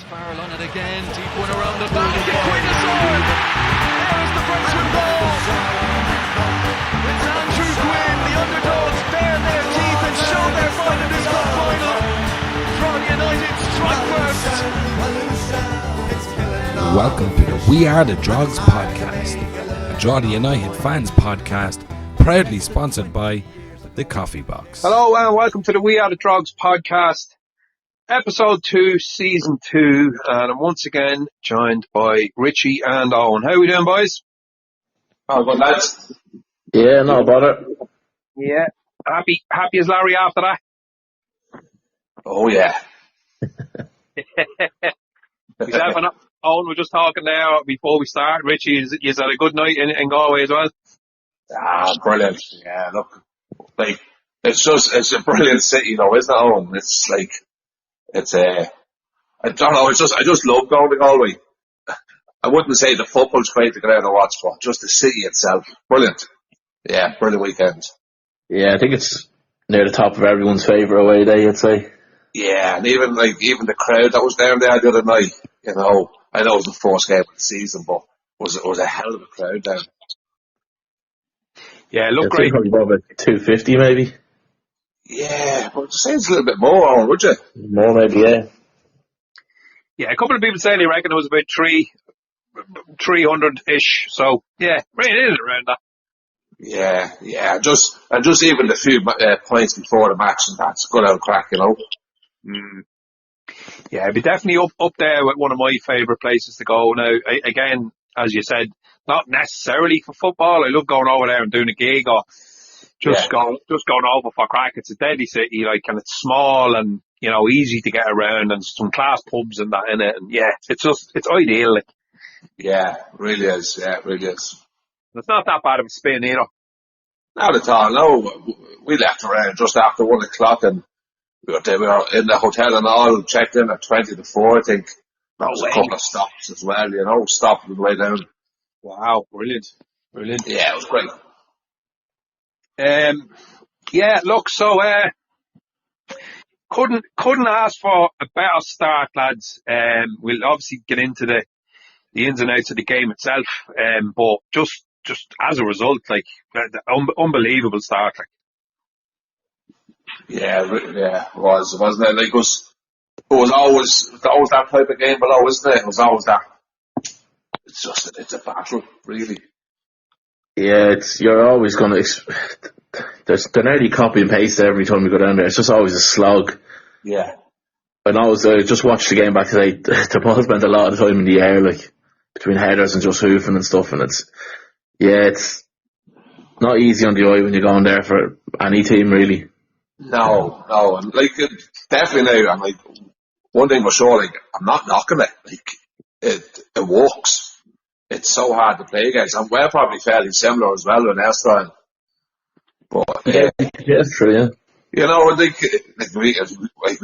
Farrell on it again, deep one around the back, Quinn there's the Frenchman goal! It's Andrew Quinn, the underdogs bare their teeth and show their fight in this cup final. Drogheda United strike first. Welcome to the We Are the Drogs podcast, a Drogheda United fans podcast, proudly sponsored by the Coffee Box. Hello and welcome to the We Are the Drogs podcast. Episode 2, Season 2, and I'm once again joined by Richie and Owen. How are we doing, boys? Oh, good, lads. Yeah, not about it. Yeah. Happy as Larry after that? Oh, yeah. Myself and Owen were just talking there before we start. Richie, is had a good night in Galway as well? Ah, brilliant. Yeah, look, like, it's a brilliant city, though, isn't it, Owen? It's like, I don't know, I just love going to Galway. I wouldn't say the football's great to get out and watch, but just the city itself. Brilliant. Yeah, brilliant weekend. Yeah, I think it's near the top of everyone's favourite away day, I'd say. Yeah, and even the crowd that was down there the other night, you know, I know it was the first game of the season, but it was a hell of a crowd down. Yeah, look great. Probably about 250 maybe. Yeah, but it seems a little bit more, Owen, would you? More maybe, yeah. Yeah, a couple of people saying they reckon it was about 300-ish, so yeah, right, it is around that. Yeah, just even the few points before the match, and that's good old crack, you know. Yeah, it'd be definitely up there with one of my favourite places to go. Now, again, as you said, not necessarily for football. I love going over there and doing a gig or just going over for crack. It's a deadly city, like, and it's small and, you know, easy to get around and some class pubs and that in it. And yeah, it's ideal. Like. Yeah, it really is. Yeah, it really is. It's not that bad of a spin either. Not at all. No, we left around just after 1 o'clock and we were in the hotel and all, checked in at 20 to 4, I think. That was a couple of stops as well, you know, stopped on the way down. Wow, brilliant. Yeah, it was great. Yeah, look, so couldn't ask for a better start, lads. We'll obviously get into the ins and outs of the game itself, but just as a result, like, unbelievable start. Like. Yeah, it was, wasn't it? Like, it was always that type of game below, isn't it? It was always that. It's a battle, really. Yeah, you're always going to. They're nearly copy and paste every time you go down there. It's just always a slog. Yeah. And I just watched the game back today. The ball spent a lot of time in the air, like between headers and just hoofing and stuff. And it's not easy on the eye when you're going there for any team, really. No, and like definitely now. I'm like, one thing for sure, like, I'm not knocking it. Like, it works. It's so hard to play against. And we're probably fairly similar as well in our style. But yeah, it's true. Yeah. You know, like we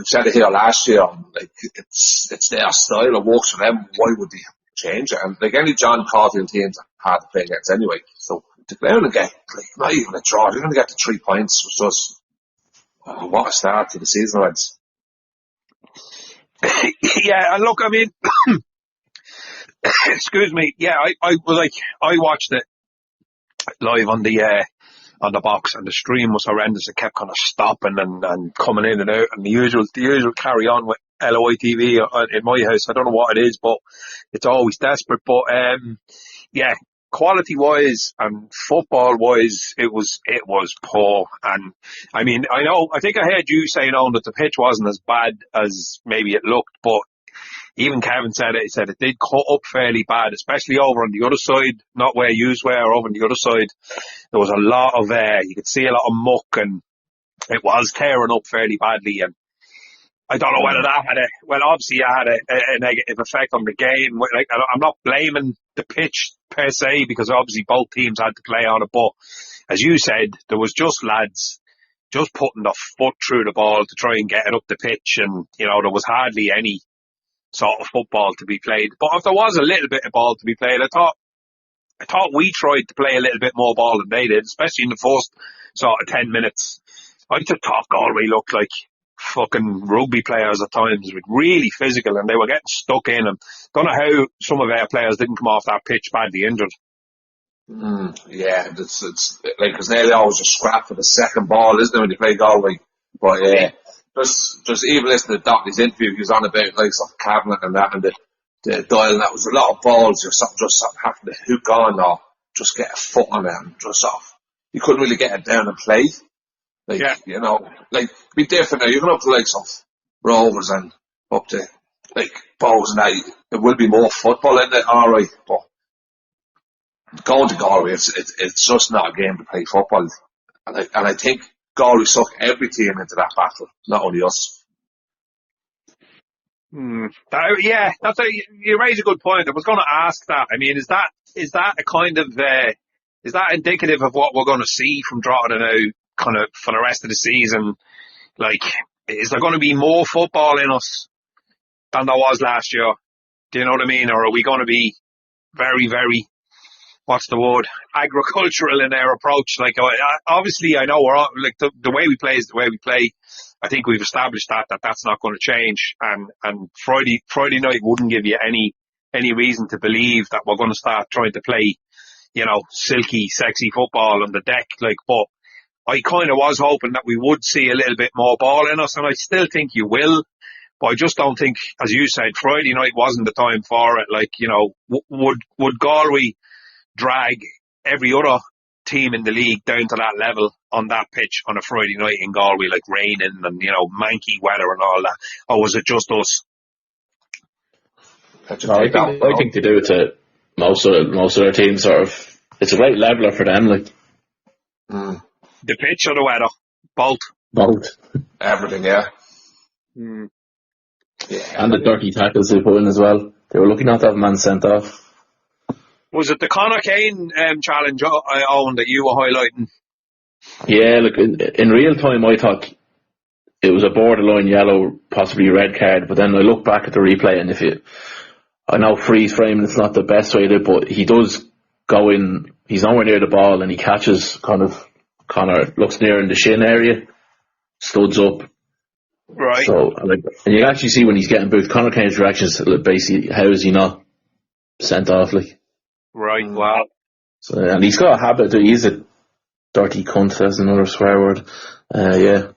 said it here last year. Like, it's their style. It works for them. Why would they change it? And like any John Caulfield teams are hard to play against anyway. So to go down and get, like, not even a draw, you're going to get the 3 points. Was just what a start to the season, lads. Yeah, and look, I mean, excuse me. Yeah, I watched it live on the box, and the stream was horrendous. It kept kind of stopping and coming in and out, and the usual carry on with LOI TV in my house. I don't know what it is, but it's always desperate. But yeah, quality wise and football wise, it was poor. And I mean, I think I heard you saying on that the pitch wasn't as bad as maybe it looked, but even Kevin said it. He said it did cut up fairly bad, especially over on the other side, not where yous were, over on the other side. There was a lot of you could see a lot of muck, and it was tearing up fairly badly. And I don't know whether that obviously it had a negative effect on the game. Like, I'm not blaming the pitch per se, because obviously both teams had to play on it. But as you said, there was just lads just putting the foot through the ball to try and get it up the pitch, and, you know, there was hardly any sort of football to be played. But if there was a little bit of ball to be played, I thought we tried to play a little bit more ball than they did, especially in the first sort of 10 minutes. I just thought Galway looked like fucking rugby players at times, with really physical, and they were getting stuck in. And don't know how some of our players didn't come off that pitch badly injured. Yeah, it's like, because nearly always a scrap for the second ball, isn't it, when you play Galway? But just even listening to Dottie's interview, he was on about like some cabinet and that, and the dial, and that was a lot of balls just having to hook on or just get a foot on it, and just off. You couldn't really get it down and play. Like, you know, like, be different now. You're going up to like some Rovers and up to like Bows and that. It will be more football in it, alright, but going to Galway, it's just not a game to play football. And I think Galway suck every team into that battle, not only us. You raise a good point. I was going to ask that. I mean, is that a kind of is that indicative of what we're going to see from Drogheda now, kind of for the rest of the season? Like, is there going to be more football in us than there was last year? Do you know what I mean? Or are we going to be very, very, what's the word, agricultural in our approach? Like, obviously, I know we're all, like, the way we play is the way we play. I think we've established that's not going to change. And Friday night wouldn't give you any reason to believe that we're going to start trying to play, you know, silky, sexy football on the deck. Like, but I kind of was hoping that we would see a little bit more ball in us, and I still think you will. But I just don't think, as you said, Friday night wasn't the time for it. Like, you know, would Galway drag every other team in the league down to that level on that pitch on a Friday night in Galway, like raining and, you know, manky weather and all that? Or was it just us? No, I think they do it to most of their teams. Sort of, it's a great leveler for them. Like the pitch or the weather, both, everything. Yeah. Yeah, and the dirty tackles they put in as well. They were lucky not to have a man sent off. Was it the Conor Kane challenge, Owen, that you were highlighting? Yeah, look, in real time I thought it was a borderline yellow, possibly red card, but then I look back at the replay, and I know freeze framing it's not the best way to do it, but he does go in, he's nowhere near the ball, and he catches Conor looks near in the shin area, studs up. Right. So, and you can actually see when he's getting booed, Conor Kane's reactions, basically, how is he not sent off, like? Right, wow. So, and he's got a habit, he's a dirty cunt, that's another swear word. Yeah.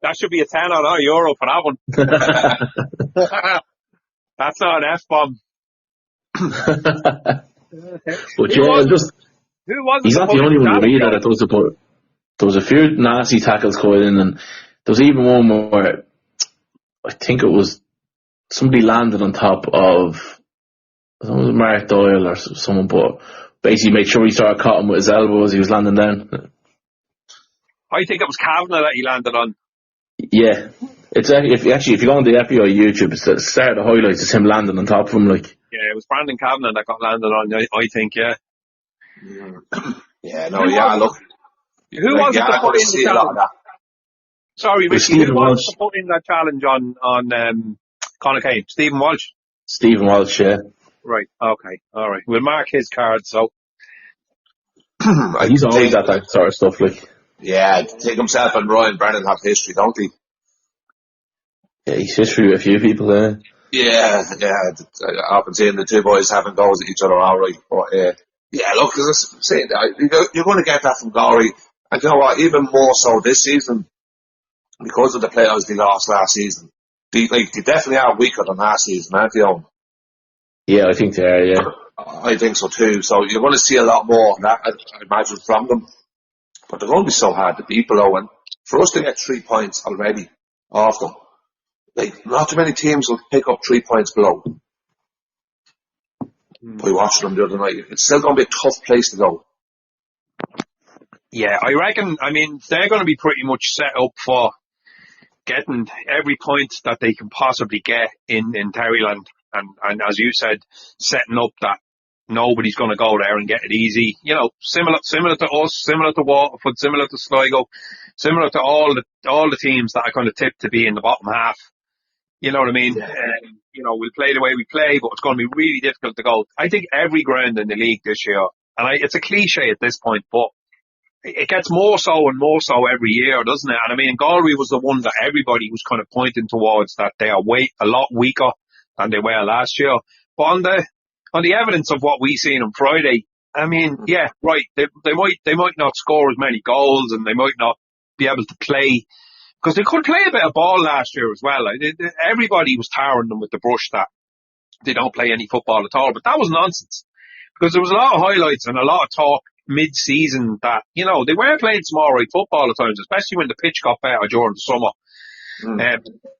That should be a €10 or euro for that one. That's not an F-bomb. But he's not the only one really that does it, but there was a few nasty tackles going in, and there was even one where I think it was somebody landed on top of, I don't know, it was Mark Doyle or someone, but basically made sure he started caught him with his elbow as he was landing down. I think it was Kavanagh that he landed on. Yeah. It's if you go on the FBI YouTube, it's the start of the highlights, it's him landing on top of him, like. Yeah, it was Brandon Kavanagh that got landed on, I think, yeah. Yeah, no, yeah, look. Who was it that put in the challenge? Sorry, Richie, who was it that put in that challenge on Conor Kane? Stephen Walsh? Stephen Walsh, yeah. Right, okay, alright. We'll mark his card, so. He's always at that sort of stuff, like. Yeah, I think himself and Ryan Brennan have history, don't they? Yeah, he's history with a few people there. Yeah. I've been seeing the two boys having goals at each other alright, but yeah, look, as I said, you're going to get that from Galway. And you know what, even more so this season, because of the players they lost last season, they definitely are weaker than last season, aren't they, Owen? Yeah, I think they are, yeah. I think so too. So you're going to see a lot more of that, I imagine, from them. But they're going to be so hard to beat below. And for us to get 3 points already off them, like, not too many teams will pick up 3 points below. By watching them the other night, it's still going to be a tough place to go. Yeah, I reckon, I mean, they're going to be pretty much set up for getting every point that they can possibly get in Terryland. And as you said, setting up that nobody's going to go there and get it easy. You know, similar to us, similar to Waterford, similar to Sligo, similar to all the teams that are kind of tipped to be in the bottom half. You know what I mean? Yeah. You know, we'll play the way we play, but it's going to be really difficult to go. I think every ground in the league this year, and it's a cliche at this point, but it gets more so and more so every year, doesn't it? And I mean, Galway was the one that everybody was kind of pointing towards, that they are a lot weaker than they were last year. But on the evidence of what we seen on Friday, I mean, yeah, right, they might not score as many goals, and they might not be able to play, because they could play a bit of ball last year as well. Everybody was tarring them with the brush that they don't play any football at all, but that was nonsense, because there was a lot of highlights and a lot of talk mid-season that, you know, they were playing small right football at times, especially when the pitch got better during the summer.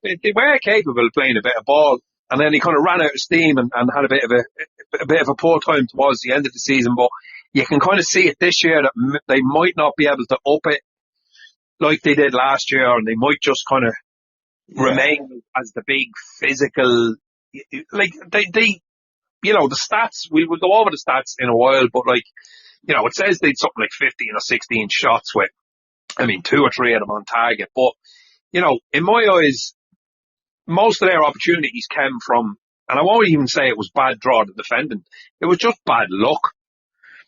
They were capable of playing a bit of ball, and then they kind of ran out of steam and had a bit of a poor time towards the end of the season. But you can kind of see it this year that they might not be able to up it like they did last year, and they might just kind of remain as the big physical, like they you know, the stats, we'll go over the stats in a while, but like, you know, it says they'd something like 15 or 16 shots with, I mean, 2 or 3 of them on target. But, you know, in my eyes, most of their opportunities came from, and I won't even say it was bad draw to defending, it was just bad luck.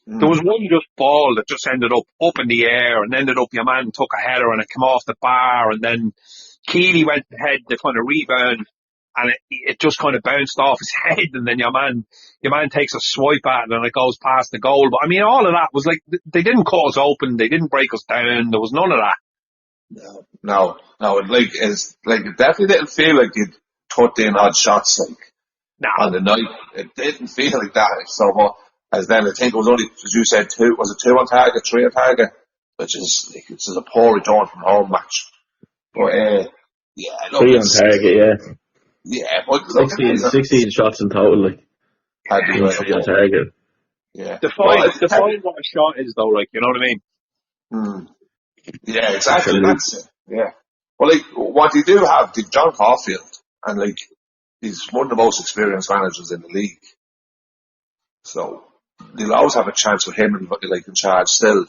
There was one just ball that just ended up in the air, and ended up, your man took a header and it came off the bar, and then Keeley went ahead to kind of rebound, and it just kind of bounced off his head, and then your man takes a swipe at it and it goes past the goal. But I mean, all of that was like, they didn't cut us open, they didn't break us down, there was none of that. No, it definitely didn't feel like you'd put in odd shots on the night. It didn't feel like that. So, as then I think it was only, as you said, 2 on target, 3 on target, which is like, it's a poor return from home match. But 3 on target, yeah, but 16 shots in total, like. Had to be 3 on target. Yeah. Define what a shot is, though, like, you know what I mean? Yeah, exactly. That's it. Yeah. Well, like, what you do have, John Caulfield, and like, he's one of the most experienced managers in the league. So, you'll always have a chance with him and like in charge still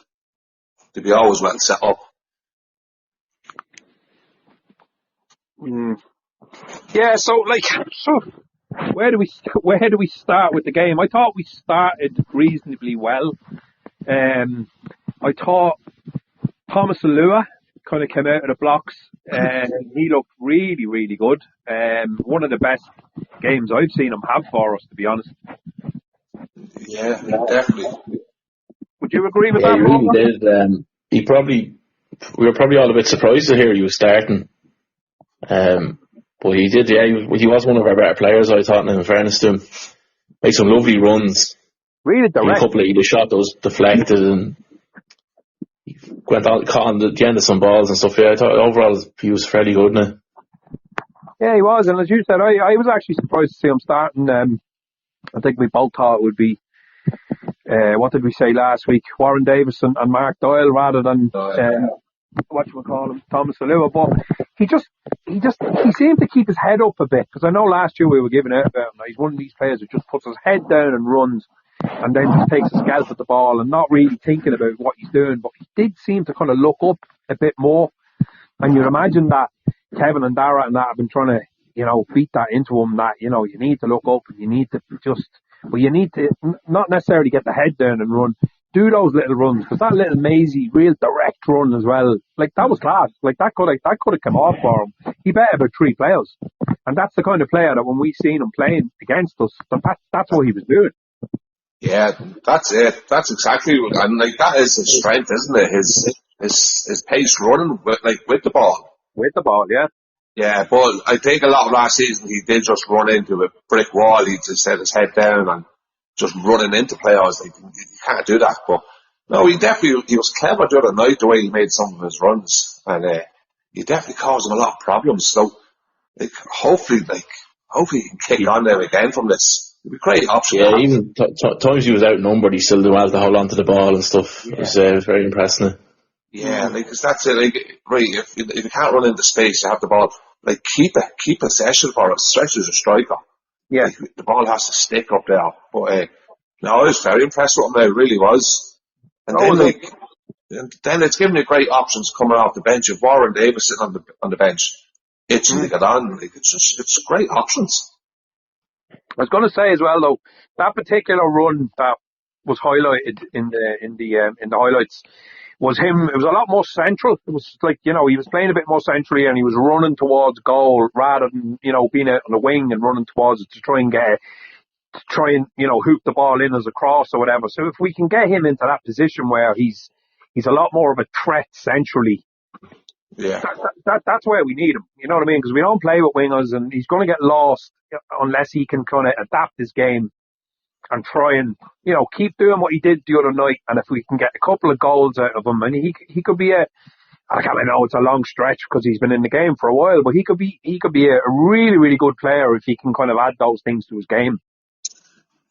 to be always well set up. Yeah, so where do we start with the game? I thought we started reasonably well. I thought Thomas Alua kind of came out of the blocks, and he looked really, really good. One of the best games I've seen him have for us, to be honest. Yeah, definitely. Would you agree with that? He really did. We were probably all a bit surprised to hear he was starting. But he did, he was one of our better players, I thought, in fairness to him. Made some lovely runs. Really direct. A couple of the shot that was deflected, and he went on, caught on the end of some balls and stuff. Yeah, I thought overall he was fairly good now. Yeah, he was, and as you said, I was actually surprised to see him starting. I think we both thought it would be, what did we say last week? Warren Davis and Mark Doyle rather than Thomas Alua. But he seemed to keep his head up a bit, because I know last year we were giving out about him. He's one of these players who just puts his head down and runs, and then just takes a scalp at the ball and not really thinking about what he's doing. But he did seem to kind of look up a bit more, and you'd imagine that Kevin and Dara and that have been trying to, you know, beat that into him, that, you know, you need to look up and you need to you need to not necessarily get the head down and run, do those little runs, because that little mazy, real direct run as well, like, that was class. Like, that could have come off for him. He bet about 3 players, and that's the kind of player that when we seen him playing against us, that's what he was doing. Yeah, that's it. That's exactly what, and like, that is his strength, isn't it? His pace running with the ball. With the ball, yeah. Yeah, but I think a lot of last season he did just run into a brick wall. He just set his head down and just running into players. Like, you can't do that. But no, he was clever the other night, the way he made some of his runs, and he definitely caused him a lot of problems. So, like, hopefully he can kick on there again from this. It'd be a great option. Yeah, even times he was outnumbered, he still did well to hold on to the ball and stuff. Yeah. It was very impressive. Yeah, like, cause that's it. Like, right, if you can't run into space, you have the ball. Like, keep possession for it, especially as a striker. Yeah, like, the ball has to stick up there. But no, I was very impressed with him. It really was. And then it's given you great options coming off the bench. If Warren Davis sitting on the bench, itching to get on, like, it's great options. I was going to say as well, though, that particular run that was highlighted in the highlights was him. It was a lot more central. It was like, he was playing a bit more centrally and he was running towards goal rather than, being out on the wing and running towards it to try and hoop the ball in as a cross or whatever. So if we can get him into that position where he's a lot more of a threat centrally, that's where we need him. You know what I mean? Because we don't play with wingers and he's going to get lost unless he can kind of adapt his game and try and, keep doing what he did the other night. And if we can get a couple of goals out of him, and he could be I know it's a long stretch because he's been in the game for a while, but he could be a really, really good player if he can kind of add those things to his game.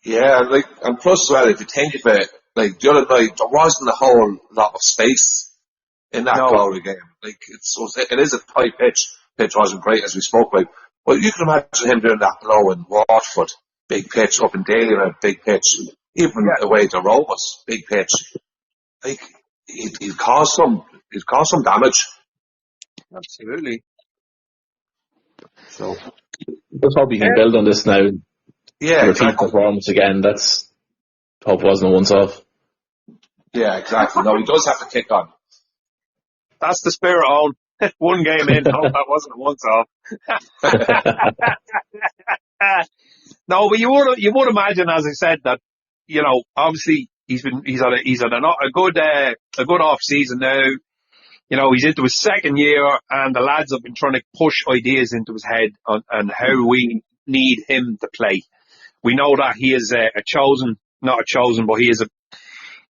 Yeah, and plus as well, if you think of it, the other night, there wasn't a whole lot of space in that Galway game. It is a tight pitch. Pitch wasn't great, as we spoke about. But you can imagine him doing that below in Waterford, big pitch, up in Daly, big pitch. Even away to Rovers, big pitch. He'd cause some damage. Absolutely. So, let's hope he can build on this now. Yeah, repeat performance again. That's hope it wasn't a once-off. Yeah, exactly. No, he does have to kick on. That's the spirit on. One game in. Hope that wasn't a once-off. No, but you would imagine, as I said, that obviously he's had a good off season now. He's into his second year, and the lads have been trying to push ideas into his head on how we need him to play. We know that he is but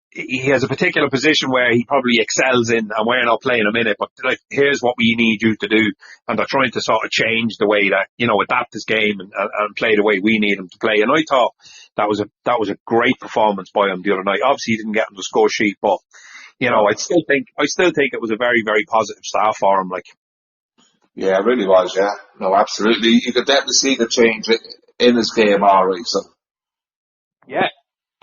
he has a particular position where he probably excels in, and we're not playing him in it. But here's what we need you to do, and they're trying to sort of change the way that adapt his game and play the way we need him to play. And I thought that was a great performance by him the other night. Obviously, he didn't get on the score sheet, but I still think it was a very, very positive start for him. Yeah, it really was. Yeah, no, absolutely. You could definitely see the change in his game already. So. Yeah.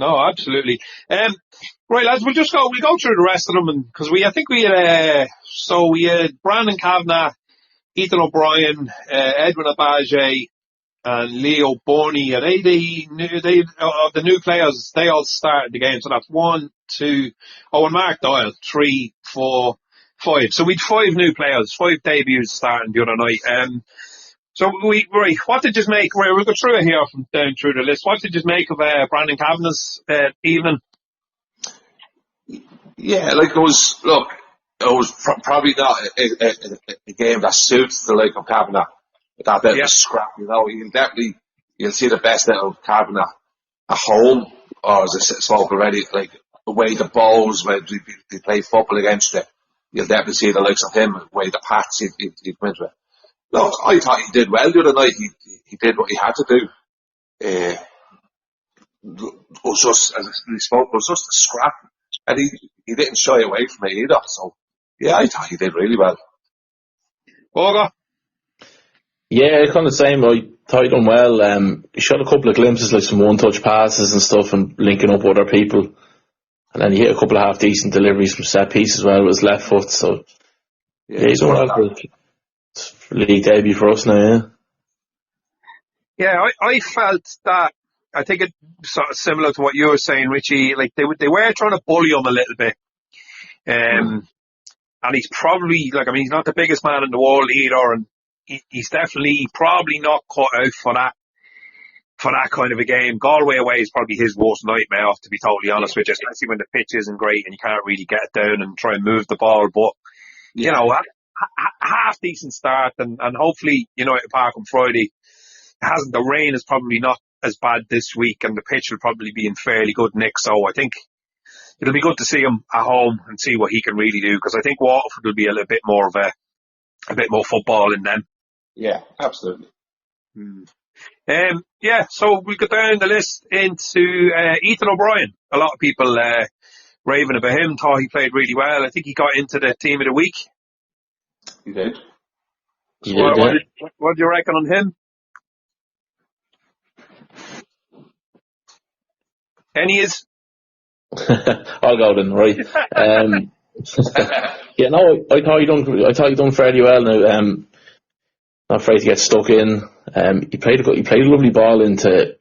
No, absolutely. Right, lads, we'll go through the rest of them, because we had Brandon Kavanagh, Ethan O'Brien, Edwin Abaje, and Leo Borney. The new players, they all started the game. So that's 1, 2, and Mark Doyle, 3, 4, 5. So we'd 5 new players, 5 debuts starting the other night. So what did you make? We'll go through it here from down through the list. What did you make of Brandon Kavanagh's evening? Yeah, it was probably not a game that suits the like of Kavanagh. That bit of scrap, you'll see the best out of Kavanagh at home, or as I spoke already, the way the balls, when they play football against it, you'll definitely see the likes of him, the way the pats he'd come into it. Look, I thought he did well the other night. He did what he had to do. It was just, as we spoke, it was just a scrap. And he didn't shy away from it either. So, yeah, I thought he did really well. Borga? Yeah, kind of the same. I thought he done well. He shot a couple of glimpses, like some one-touch passes and stuff, and linking up with other people. And then he hit a couple of half-decent deliveries from set piece as well with his left foot. So, yeah he's done well. League debut for us now, yeah. I felt that. I think it's sort of similar to what you were saying, Richie. They were trying to bully him a little bit, and he's probably he's not the biggest man in the world either, and he's definitely probably not cut out for that kind of a game. Galway away is probably his worst nightmare, to be totally honest with you, especially when the pitch isn't great and you can't really get it down and try and move the ball. But half decent start, and hopefully, at Park on Friday, the rain is probably not as bad this week, and the pitch will probably be in fairly good nick. So I think it'll be good to see him at home and see what he can really do, because I think Waterford will be a little bit more of a bit more football in them. Yeah, absolutely. So we go down the list into Ethan O'Brien. A lot of people raving about him, thought he played really well. I think he got into the team of the week. He did. What do you reckon on him? Any is? I'll go then, right. Yeah, no, I thought he done fairly well. Now, not afraid to get stuck in. He played a lovely ball into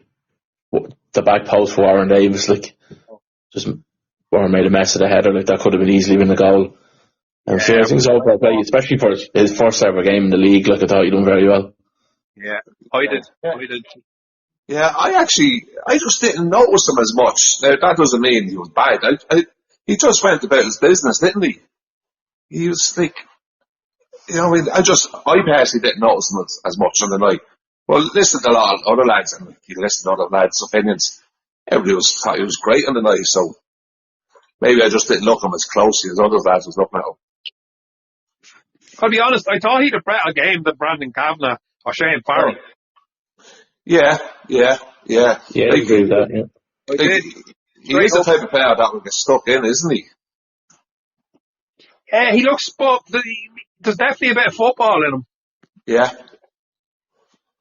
the back post for Warren Davis, just Warren made a mess of the header, like that could have been easily been a goal. And fair things over play, especially for his first ever game in the league. Like I thought he done very well. Yeah, I did. Yeah, I just didn't notice him as much. Now, that doesn't mean he was bad. He just went about his business, didn't he? He was like, I personally didn't notice him as much on the night. Well, listen to a lot of other lads, and you listen to other lads' opinions. Everybody thought he was great on the night, so maybe I just didn't look at him as closely as other lads was looking at him. I'll be honest, I thought he'd a better game than Brandon Kavanagh or Shane Farrell. Yeah. Yeah, I agree with that, yeah. He is the type of player that would get stuck in, isn't he? Yeah, he looks, but there's definitely a bit of football in him. Yeah.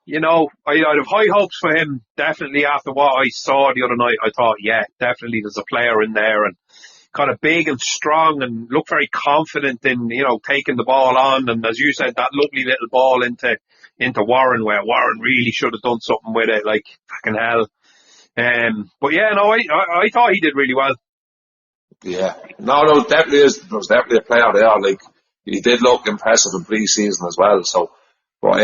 I'd have high hopes for him, definitely after what I saw the other night. I thought, yeah, definitely there's a player in there and kind of big and strong and looked very confident in, taking the ball on. And as you said, that lovely little ball into Warren, where Warren really should have done something with it, like fucking hell. But yeah, no, I thought he did really well. Yeah. No, there's definitely a player there. Like, he did look impressive in pre-season as well. So, but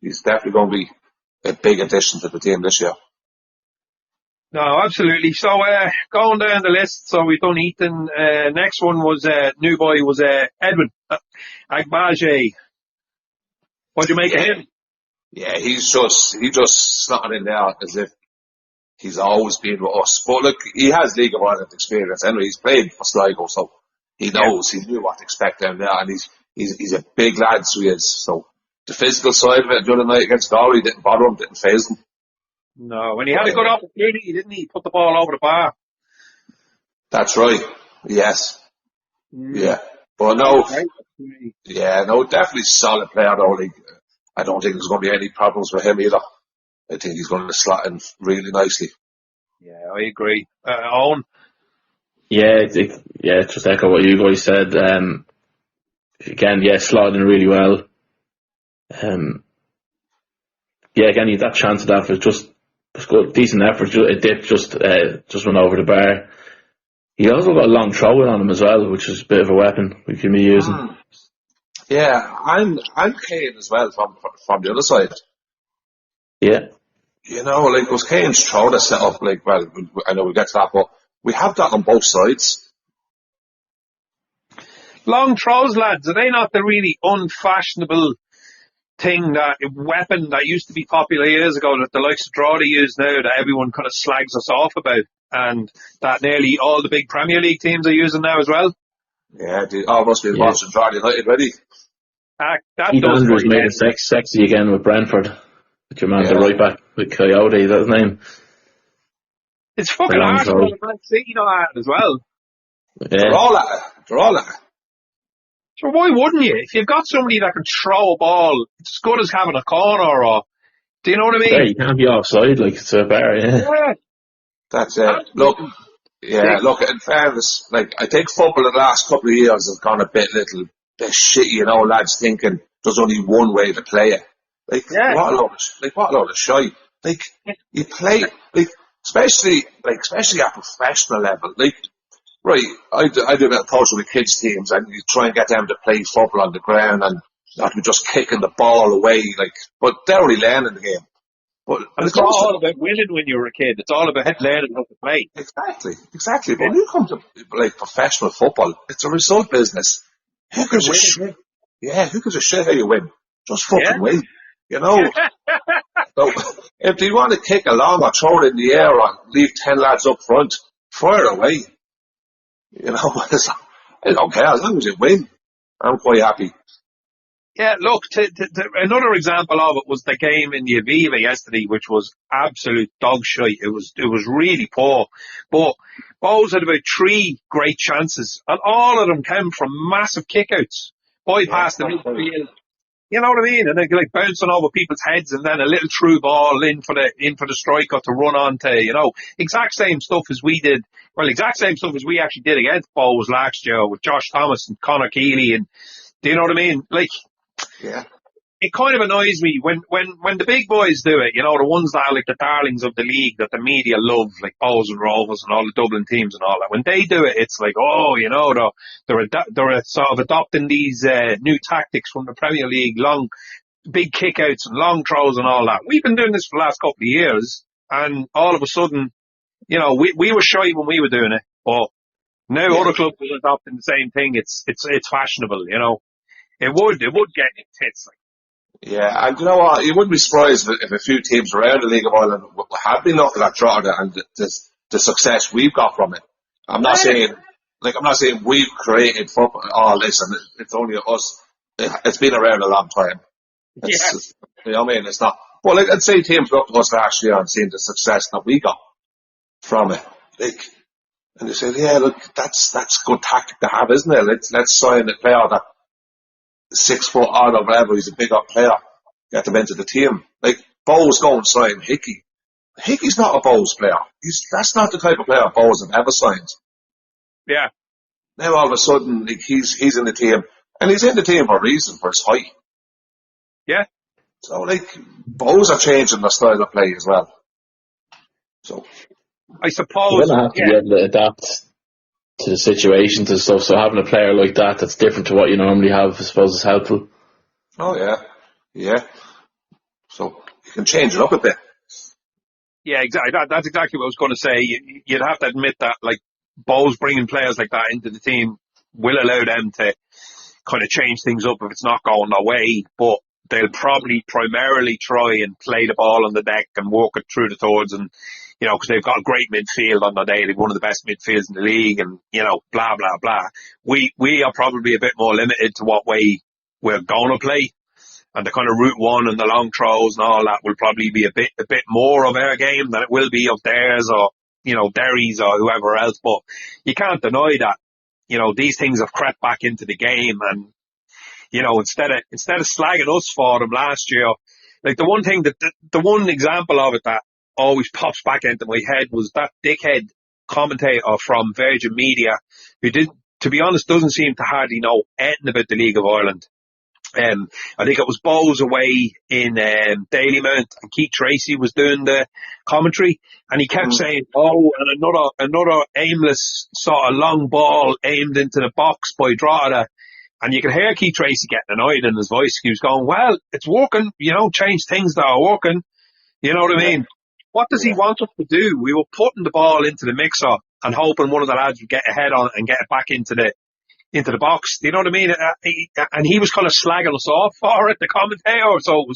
he's definitely going to be a big addition to the team this year. No, absolutely. So, going down the list, so we've done Ethan. Next one was, new boy was, Edwin Agbaje. What'd you make of him? Yeah, he just slotted in there as if he's always been with us. But look, he has League of Ireland experience anyway. He's played for Sligo, so he knows, he knew what to expect down there, and he's a big lad, so he is. So the physical side of it the other night against Galway didn't bother him, didn't faze him. No, when he had a good opportunity, didn't he? Put the ball over the bar. That's right. Yes. Yeah. But definitely solid player though. Like, I don't think there's going to be any problems with him either. I think he's going to slot in really nicely. Yeah, I agree. Owen? Yeah, just echo what you guys said. Again, slotted in really well. Again, he had that chance of that was just good, decent effort. A dip just went over the bar. He also got a long throw in on him as well, which is a bit of a weapon we can be using. Yeah, I'm Kane as well from the other side. Yeah. Was Kane's throw that set up, I know we'll get to that, but we have that on both sides. Long throws, lads, are they not the really unfashionable weapon that used to be popular years ago that the likes of Drogheda use now, that everyone kind of slags us off about, and that nearly all the big Premier League teams are using now as well? Yeah, must be watching Drogheda United ready. Keith Andrews made it sexy again with Brentford. With your man, the right back with Coyote, that's his name. It's fucking Arsenal and Man City not at it as well. Yeah. They're all at it. So why wouldn't you? If you've got somebody that can throw a ball, it's as good as having a corner, or do you know what I mean? Yeah, you can't be offside, like it's a bar, yeah. That's it. Look, in fairness, I think football in the last couple of years has gone a bit shitty, lads thinking there's only one way to play it. What a load of shite. You play, especially at professional level, right, I do a bit of coaching with kids teams, and you try and get them to play football on the ground and not be just kicking the ball away, but they're only learning the game. And it's all about winning when you were a kid. It's all about learning how to play. Exactly. But when you come to professional football, it's a result business. Who gives a shit? Yeah, who gives a shit how you win? Just fucking win. So if you want to kick along or throw it in the air or leave 10 lads up front, fire it away. I don't care, as long as you win. I'm quite happy. Yeah, look, another example of it was the game in the Aviva yesterday, which was absolute dog shite. It was really poor. But Bows had about 3 great chances, and all of them came from massive kickouts. Bypassed the midfield. You know what I mean? And then bouncing over people's heads, and then a little through ball in for the striker to run onto, exact same stuff as we did. Well, exact same stuff as we actually did against Bows last year with Josh Thomas and Conor Keeley, and do you know what I mean? it kind of annoys me when the big boys do it, you know, the ones that are like the darlings of the league that the media love, like Bows and Rovers and all the Dublin teams and all that. When they do it, it's like, oh, you know, they're sort of adopting these new tactics from the Premier League, long, big kickouts and long throws and all that. We've been doing this for the last couple of years, and all of a sudden, you know, we were shy when we were doing it, but now other clubs are adopting the same thing. It's fashionable, you know. It would get in tits. Yeah, and you know what? You wouldn't be surprised if a few teams around the League of Ireland have been looking at Drogheda and the success we've got from it. I'm not saying we've created football, all this, and it's only us. It's been around a long time. You know what I mean? It's not. Well, I'd say teams look to us last year and seeing the success that we got from it. And they say, yeah, look, that's good tactic to have, isn't it? Let's sign a player that 6 foot odd or whatever, he's a big up player, get them into the team. Like, Bows go and sign Hickey. Hickey's not a Bows player. That's not the type of player Bows have ever signed. Yeah. Now all of a sudden, like, he's in the team, and he's in the team for a reason, for his height. Yeah. So, like, Bows are changing their style of play as well. So, I suppose you're going to have to be able to adapt to the situations and stuff, so having a player like that's different to what you normally have, I suppose, is helpful. Oh yeah. So you can change it up a bit. Yeah, exactly. That's exactly what I was going to say. You'd have to admit that, like, Bows bringing players like that into the team will allow them to kind of change things up if it's not going their way, but they'll probably primarily try and play the ball on the deck and work it through the thirds, and, you know, because they've got a great midfield on the day. They've one of the best midfields in the league, and, you know, blah, blah, blah. We are probably a bit more limited to what way we're going to play. And the kind of route one and the long throws and all that will probably be a bit more of our game than it will be of theirs, or, you know, Derry's or whoever else. But you can't deny that, you know, these things have crept back into the game, and, you know, instead of slagging us for them last year, like, the one thing the one example of it that always pops back into my head was that dickhead commentator from Virgin Media who to be honest, doesn't seem to hardly know anything about the League of Ireland. I think it was Bows away in Dalymount, and Keith Tracy was doing the commentary, and he kept saying, oh, and another aimless sort of long ball aimed into the box by Drogheda. And you could hear Keith Tracy getting annoyed in his voice. He was going, well, it's working, you know, change things that are working. You know what I mean? What does he want us to do? We were putting the ball into the mixer and hoping one of the lads would get ahead on it and get it back into the box. Do you know what I mean? And he was kind of slagging us off for it, the commentator. So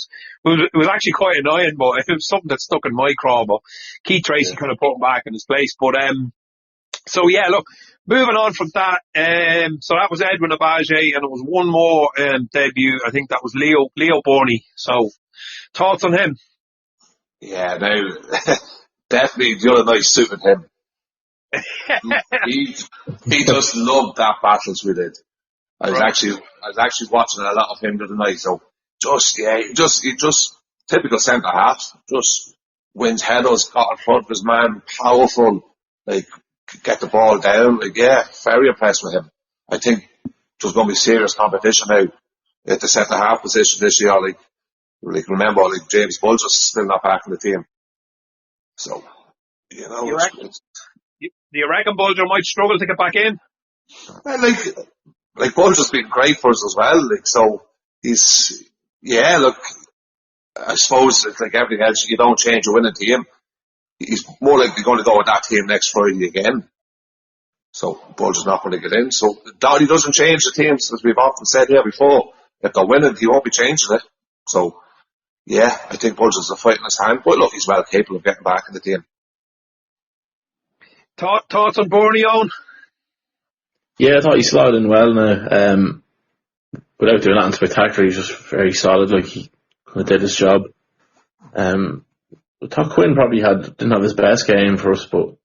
it was actually quite annoying, but it was something that stuck in my craw. But Keith Tracy kind of put him back in his place. But so yeah, look, moving on from that. So that was Edwin Abaje, and it was one more debut. I think that was Leo Borney. So thoughts on him? Yeah, no, definitely the other night suited him. he just loved that battles we did. I was actually watching a lot of him the other night. So just typical centre half. Just wins headers, got in front of his man, powerful, like, get the ball down. Like, yeah, very impressed with him. I think there's going to be serious competition now at the centre half position this year. Like remember, like, James Bulger's still not back in the team. So, you know, do you reckon Bulger might struggle to get back in? Well, like Bulger's been great for us as well. Like, so look, I suppose it's like everything else. You don't change a winning team. He's more likely going to go with that team next Friday again. So Bulger's not going to get in. So he doesn't change the teams, as we've often said here before. If they're winning, he won't be changing it. So, yeah, I think Bulger's a fight in his hand. But look, he's well capable of getting back in the team. Thoughts on Borney, Owen? Yeah, I thought he slotted in well now. Without doing anything spectacular, he's just very solid. Like, he kind of did his job. I thought Quinn probably didn't have his best game for us, but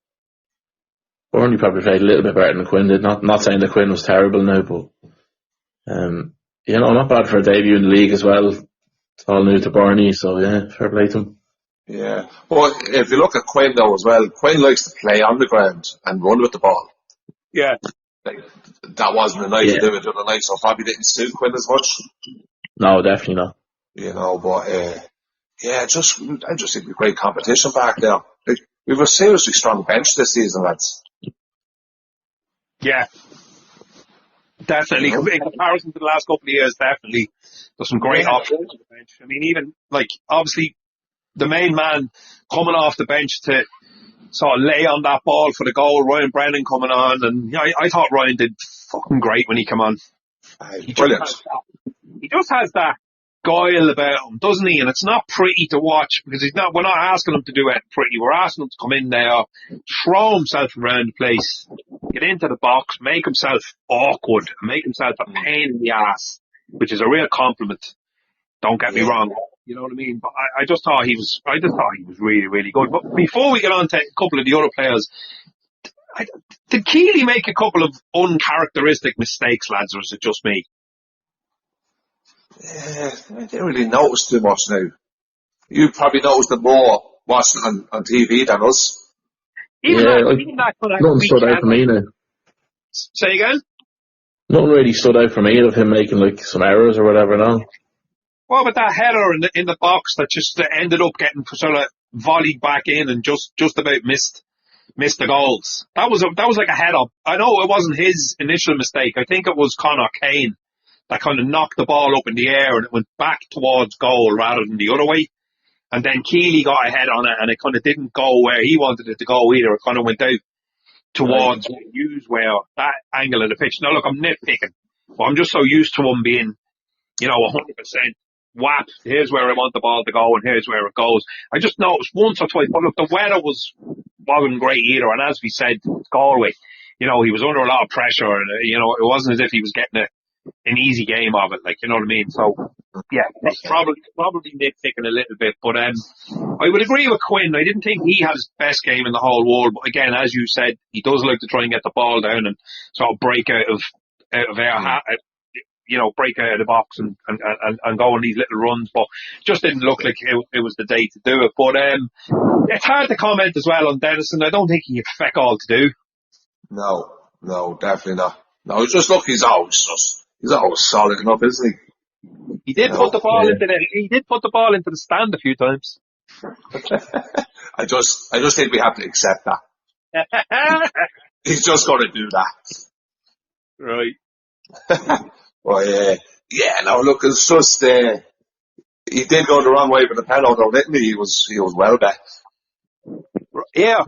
Borney probably played a little bit better than Quinn did. Not saying that Quinn was terrible now, but you know, not bad for a debut in the league as well. It's all new to Borney, so yeah, fair play to him. Yeah, but if you look at Quinn though as well, Quinn likes to play on the ground and run with the ball. Yeah. Like, that wasn't a night to do it the other night, so probably didn't suit Quinn as much. No, definitely not. But I just think we've great competition back there. Like, we've a seriously strong bench this season, lads. Yeah, definitely. In comparison to the last couple of years, definitely. There's some great options on the bench. I mean, even, like, obviously, the main man coming off the bench to sort of lay on that ball for the goal, Ryan Brennan coming on, and I thought Ryan did fucking great when he came on. Brilliant. He just has that guile about him, doesn't he? And it's not pretty to watch because we're not asking him to do it pretty. We're asking him to come in there, throw himself around the place, get into the box, make himself awkward, make himself a pain in the ass, which is a real compliment. Don't get me wrong. You know what I mean? But I just thought he was really, really good. But before we get on to a couple of the other players, did Keely make a couple of uncharacteristic mistakes, lads, or is it just me? I didn't really notice too much now. You probably noticed them more watching on TV than us. Even that nothing stood out for me now. Say again? Nothing really stood out for me of him making like some errors or whatever. No. What about that header in the box that just ended up getting sort of volleyed back in and just about missed the goals? That was like a head up. I know it wasn't his initial mistake. I think it was Conor Kane that kind of knocked the ball up in the air and it went back towards goal rather than the other way. And then Keely got ahead on it and it kind of didn't go where he wanted it to go either. It kind of went out towards where that angle of the pitch. Now look, I'm nitpicking, but I'm just so used to him being, 100% whap. Here's where I want the ball to go and here's where it goes. I just noticed once or twice, but look, the weather wasn't great either. And as we said, Galway, he was under a lot of pressure and, it wasn't as if he was getting an easy game of it, like, you know what I mean? So, yeah, probably nitpicking a little bit, but I would agree with Quinn. I didn't think he had his best game in the whole world, but again, as you said, he does like to try and get the ball down and sort of break out of break out of the box and go on these little runs, but just didn't look like it was the day to do it. But it's hard to comment as well on Dennison. I don't think he had feck all to do. No, definitely not. No, he's always solid enough, isn't he? He did put the ball into the stand a few times. I just think we have to accept that. He's just got to do that. Right. Well, look, it's just, he did go the wrong way with the penalty, though, didn't he? He was well back. Yeah.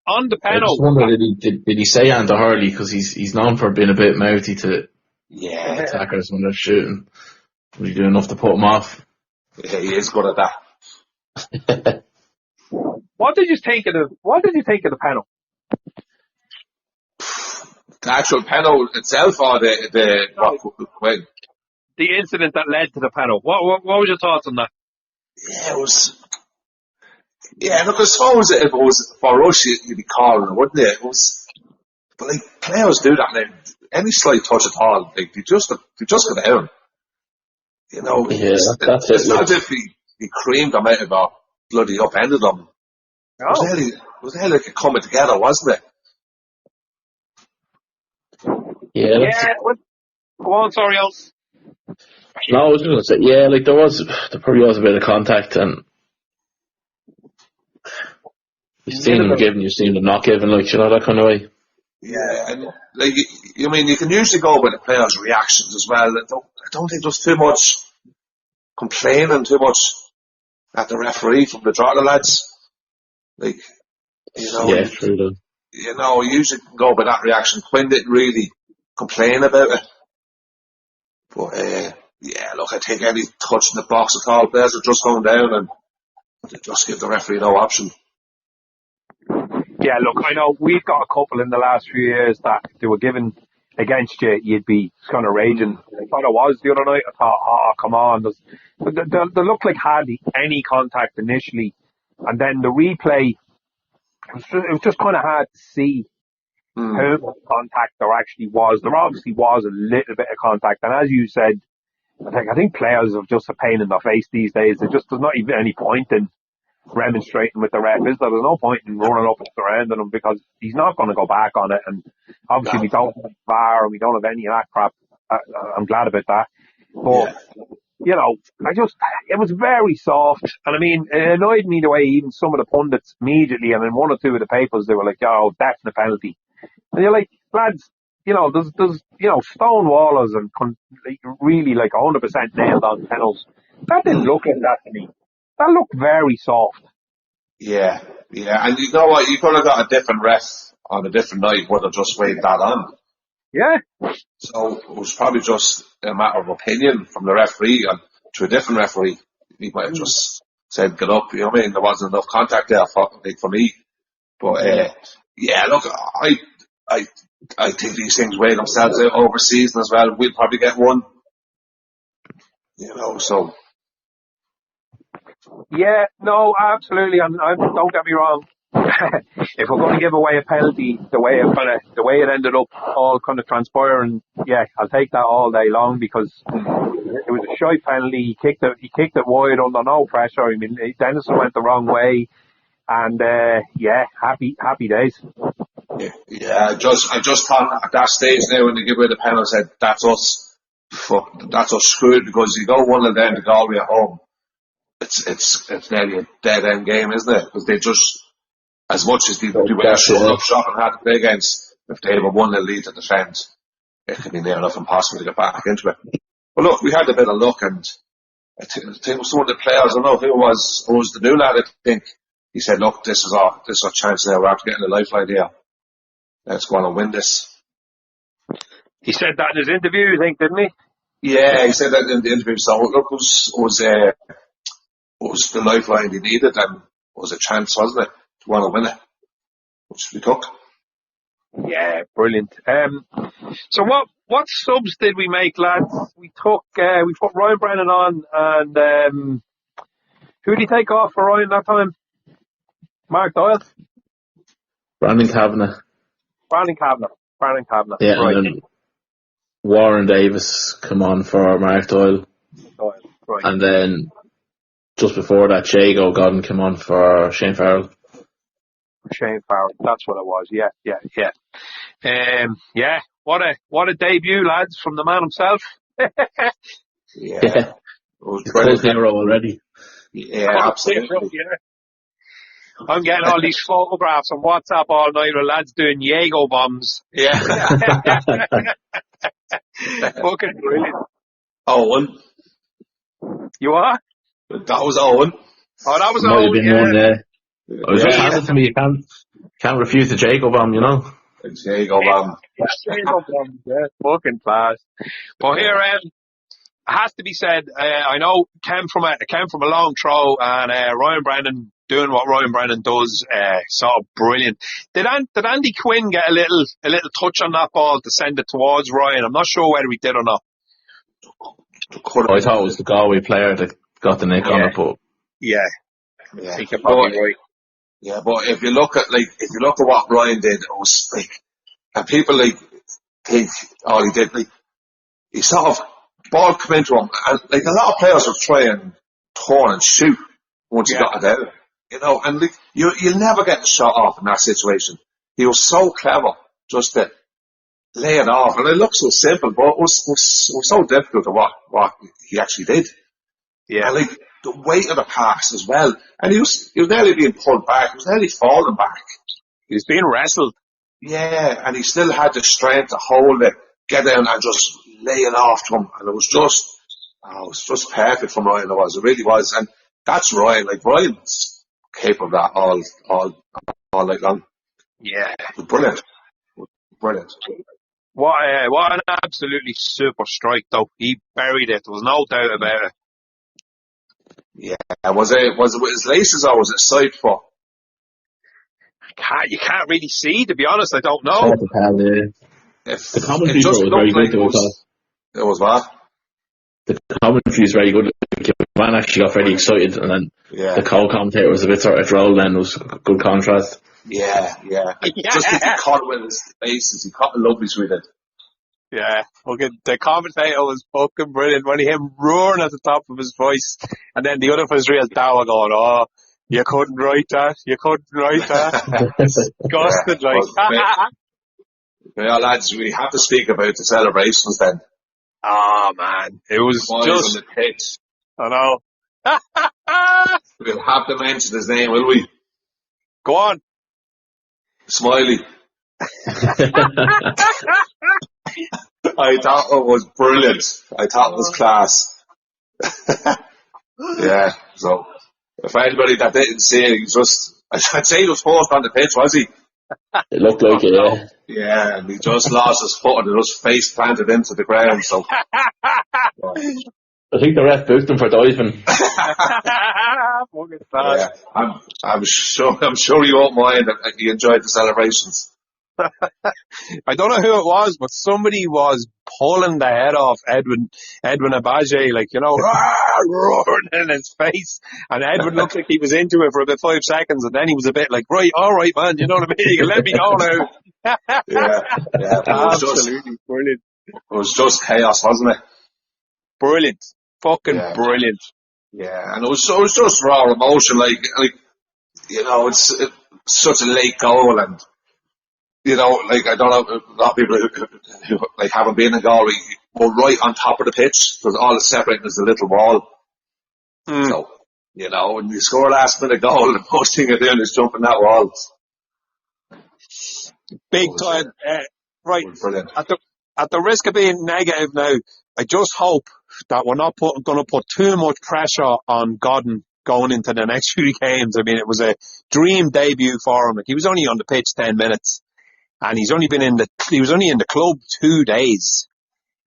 On the penalty. I just wonder, did he say anything to Hurley? Because he's known for being a bit mouthy to attackers when they're shooting. Was he doing enough to put him off? Yeah, he is good at that. What did you think of the panel? The actual panel itself, or the incident that led to the panel. What was your thoughts on that? Yeah, it was. Yeah, look, I suppose if it was for us, you'd be calling it, wouldn't it? It was, but like players do that now. Any slight touch at all, like they just go down. It's not as if he creamed them out of or bloody upended them. No. It was nearly like a coming together, wasn't it? Yeah. Go on, sorry, Al. No, I was just going to say, there probably was a bit of contact, and you've seen them giving, you've seen them not giving, that kind of way. Yeah, and you can usually go by the players' reactions as well. I don't think there's too much complaining too much at the referee from the Drogheda lads. Yeah, true though. You usually can go by that reaction. Quinn didn't really complain about it. But, I think any touch in the box at all, players are just going down and they just give the referee no option. Yeah, look, I know we've got a couple in the last few years that they were given against you, you'd be kind of raging. I thought it was the other night. I thought, come on. They looked like hardly any contact initially. And then the replay, it was just kind of hard to see how much contact there actually was. There obviously was a little bit of contact. And as you said, I think players are just a pain in the face these days. There's not even any point in remonstrating with the ref, is there? There's no point in running up and surrounding him because he's not going to go back on it. And obviously we don't have VAR and we don't have any of that crap. I'm glad about that. But you know, it was very soft. And I mean, it annoyed me the way even some of the pundits immediately, and in one or two of the papers, they were like, oh, definite penalty. And you're like, lads, you know, there's stone wallers and really like 100% nailed on penalties. That didn't look like that to me. That looked very soft. Yeah. And you know what? You could have got a different ref on a different night, would have just waved that on. Yeah. So it was probably just a matter of opinion from the referee, and to a different referee, he might have just said, get up, you know what I mean? There wasn't enough contact there for me. But, look, I think these things weigh themselves out over season as well. We'll probably get one. You know, so. Yeah, no, absolutely. And don't get me wrong. If we're going to give away a penalty, the way it ended up all kind of transpiring, yeah, I'll take that all day long, because it was a shy penalty. He kicked it wide under no pressure. I mean, Dennison went the wrong way, and happy days. Yeah. I just thought at that stage now, when they give away the penalty, I said, that's us. That's us screwed, because you go 1-0 to Galway at home. It's nearly a dead end game, isn't it? Because they just, as much as they were shut up shop and had to play against, if they have a 1-0 lead to defend, it could be near enough impossible to get back into it. But look, we had a bit of luck, and I think it was one of the players, I don't know who it was the new lad, I think. He said, look, this is our chance now, we're after getting a lifeline here. Let's go on and win this. He said that in his interview, I think, didn't he? Yeah, he said that in the interview. So look, it was the lifeline he needed, and it was a chance, wasn't it, to want to win it, which we took. Yeah, brilliant. So what subs did we make, lads? We put Ryan Brennan on, and who did he take off for Ryan that time? Mark Doyle? Brandon Kavanagh. Yeah, right. And then Warren Davis come on for Mark Doyle. Right. And then just before that, Jago Godden came on for Shane Farrell. That's what it was. Yeah. What a debut, lads, from the man himself. Yeah. Close hero already. Yeah, absolutely. Yeah. I'm getting all these photographs on WhatsApp all night with lads doing Jago bombs. Yeah. Fucking brilliant. Owen. You are? That was Owen. Oh, that was Might Owen. Have been one, It was just handed to me. You can't refuse the Jago bomb, you know. Jago bomb. Jago bomb, yeah. Fucking class. But here, it has to be said, I know came from a long throw, and Ryan Brennan doing what Ryan Brennan does, sort of brilliant. Did Andy Quinn get a little touch on that ball to send it towards Ryan? I'm not sure whether he did or not. I thought it was the Galway player that got the nick on it, but I think you're probably right. Yeah, but if you look at what Ryan did, it was like, and people think all he did, he sort of ball come into him, and a lot of players will try and turn and shoot once he got it out, you know, and you'll never get the shot off in that situation. He was so clever just to lay it off, and it looked so simple, but it was so difficult to what he actually did. Yeah, and the weight of the pass as well, and he was nearly being pulled back, he was nearly falling back. He was being wrestled. Yeah, and he still had the strength to hold it, get down and just lay it off to him, and it was just perfect from Ryan. It really was, and that's Ryan. Ryan's capable of that all night long. Yeah, it was brilliant. What an absolutely super strike, though. He buried it. There was no doubt about it. Yeah, was it with his laces or was it side foot? You can't really see, to be honest. I don't know. Hard to tell, the commentary was very good. It was what? The commentary was very good. The man actually got very excited, and then the co-commentator was a bit sort of droll. Then it was good contrast. Yeah. Just think he caught it with his faces. He caught it lovely, sweet. Yeah, the commentator was fucking brilliant. When he him roaring at the top of his voice, and then the other was real dour going, "Oh, you couldn't write that. Disgusted, Yeah, lads, we have to speak about the celebrations then. Oh man, it was Boys just, on the pitch. I know. We'll have to mention his name, will we? Go on. Smiley. I thought it was brilliant. I thought it was class. Yeah, so if anybody that didn't see it, I'd say he was forced on the pitch, was he? It looked like it, yeah. Yeah, and he just lost his foot and just face planted into the ground, so. I think the ref booked him for diving. Yeah, I'm sure you won't mind that you enjoyed the celebrations. I don't know who it was, but somebody was pulling the head off Edwin Abaje, like, roaring in his face. And Edwin looked like he was into it for about 5 seconds, and then he was a bit like, right, all right, man, you know what I mean? You can let me go now. Yeah. Absolutely brilliant. It was just chaos, wasn't it? Brilliant. Fucking brilliant. Yeah, and it was just raw emotion, like it's such a late goal, and like, I don't know, a lot of people who like haven't been in Galway were right on top of the pitch, because all that's separating is the little wall. So, when you score a last minute goal, the most thing you're doing is jumping that wall. Big time. Right. Brilliant. At the risk of being negative now, I just hope that we're not going to put too much pressure on Godden going into the next few games. I mean, it was a dream debut for him. Like, he was only on the pitch 10 minutes, and he was only in the club 2 days.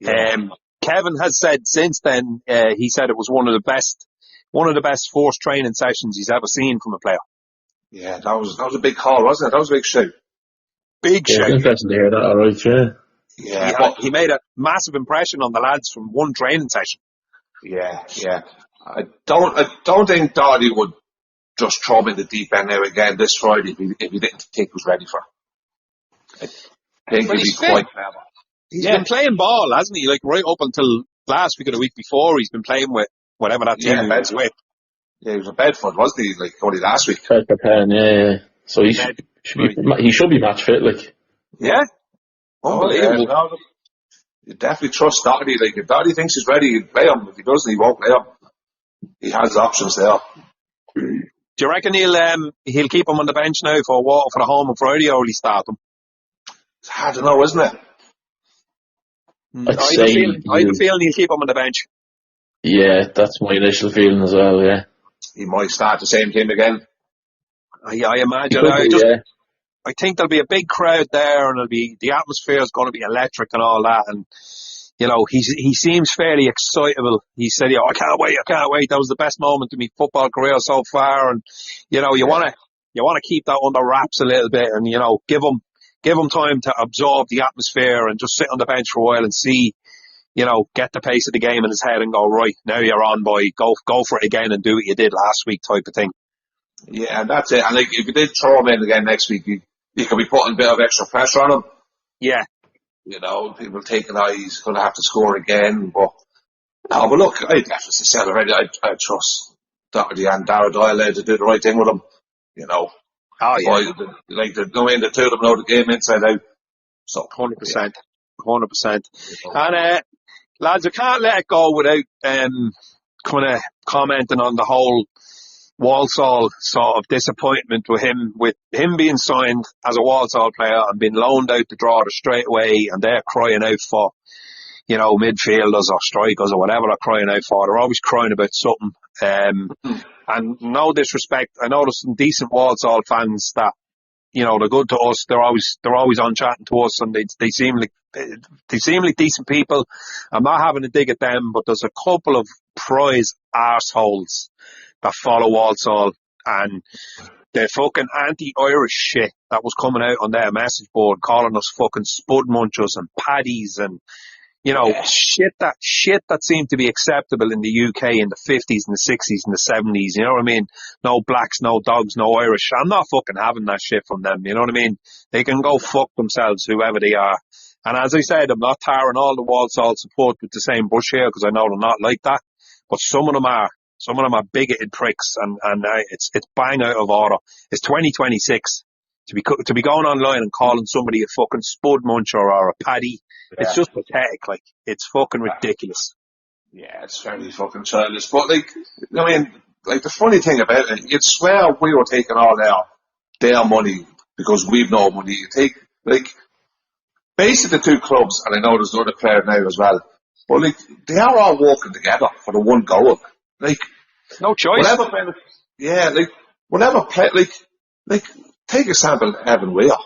Yeah. Kevin has said since then, he said it was one of the best forced training sessions he's ever seen from a player. Yeah, that was a big call, wasn't it? That was a big shout. Big shout. It's interesting to hear that, alright, yeah. Yeah, he made a massive impression on the lads from one training session. Yeah. I don't think Doherty would just throw him in the deep end now again this Friday if he didn't think he was ready for it. I think he'd be quite clever. He's been playing ball, hasn't he? Like, right up until last week or the week before, he's been playing with whatever that team was with. Yeah, he was at Bedford, wasn't he? Like, only last week. Bedford, yeah. So he should be match fit, like. Yeah. Unbelievable. Yeah, you definitely trust Doherty. Like, if Doherty thinks he's ready, he'll play him. If he doesn't, he won't play him. He has options there. Do you reckon he'll keep him on the bench now for Waterford at home on Friday, or will he start him? It's hard to know, isn't it? I have a feeling he'll keep him on the bench. Yeah, that's my initial feeling as well, yeah. He might start the same team again. I imagine. I think there'll be a big crowd there, and the atmosphere is going to be electric and all that. And he seems fairly excitable. He said, I can't wait. That was the best moment of my football career so far. And you want to keep that under wraps a little bit, and give him time to absorb the atmosphere and just sit on the bench for a while and see, get the pace of the game in his head and go, right, now you're on, boy, go for it again and do what you did last week, type of thing. Yeah, that's it. And like, if you did throw him in again next week, you could be putting a bit of extra pressure on him. Yeah. People thinking, he's going to have to score again. But look, I definitely said already, I trust Doherty and Darragh Doyle to do the right thing with him. Oh, yeah. The two of them know the game inside out. So 100%. 100%. And, lads, I can't let it go without, kind of commenting on the whole Walsall sort of disappointment with him being signed as a Walsall player and being loaned out to Drogheda straight away, and they're crying out for, midfielders or strikers or whatever they're crying out for. They're always crying about something. And no disrespect, I know there's some decent Walsall fans that, they're good to us. They're always on chatting to us, and they seem like decent people. I'm not having a dig at them, but there's a couple of prize arseholes that follow Walsall, and the fucking anti-Irish shit that was coming out on their message board, calling us fucking spud munchers and paddies and, shit that seemed to be acceptable in the UK in the 50s and the 60s and the 70s, you know what I mean? No blacks, no dogs, no Irish. I'm not fucking having that shit from them, you know what I mean? They can go fuck themselves, whoever they are. And as I said, I'm not tarring all the Walsall support with the same brush here, because I know they're not like that. But some of them are. Some of them are bigoted pricks, and it's bang out of order. It's 2026. to be going online and calling somebody a fucking spud muncher or a paddy, it's just pathetic. Like, it's fucking ridiculous. Yeah, it's very fucking childish. But like, I mean, like the funny thing about it, you'd swear we were taking all their money because we've no money. You take, like, basically the two clubs, and I know there's another player now as well, but like, they are all working together for the one goal. Like, no choice. Whatever play, like, take example, Evan Weir.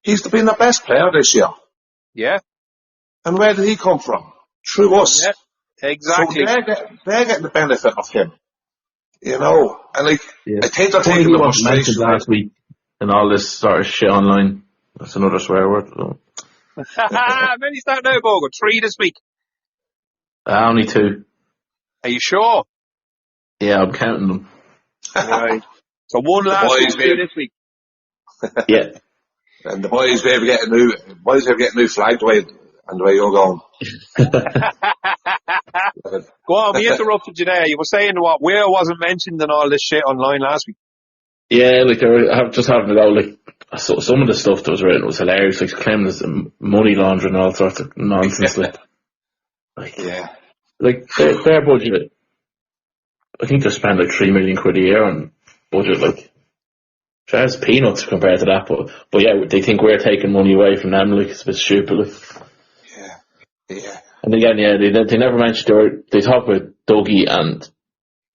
He's been the best player this year. Yeah. And where did he come from? Through us. Yeah, exactly. So they're getting the benefit of him. You know, and like, I think they're taking the frustration last week and all this sort of shit online. That's another swear word. So. Many's that now, Bogo? 3 this week? Only 2. Are you sure? Yeah, I'm counting them. Right. So 1 last week, 2 this week. Yeah. And the boys will get a new flag the way you're going. Go on, we interrupted you there. You were saying what? Where wasn't mentioned in all this shit online last week? Yeah, like, I just having to go, like, some of the stuff that was written was hilarious, like claiming there's money laundering and all sorts of nonsense. Like, yeah. Like, their budget, I think they spend like 3 million quid a year on budget, like, that's peanuts compared to that, but yeah, they think we're taking money away from them, like, it's a bit stupid, like. Yeah. And again, yeah, they never mentioned, they talked about Dougie and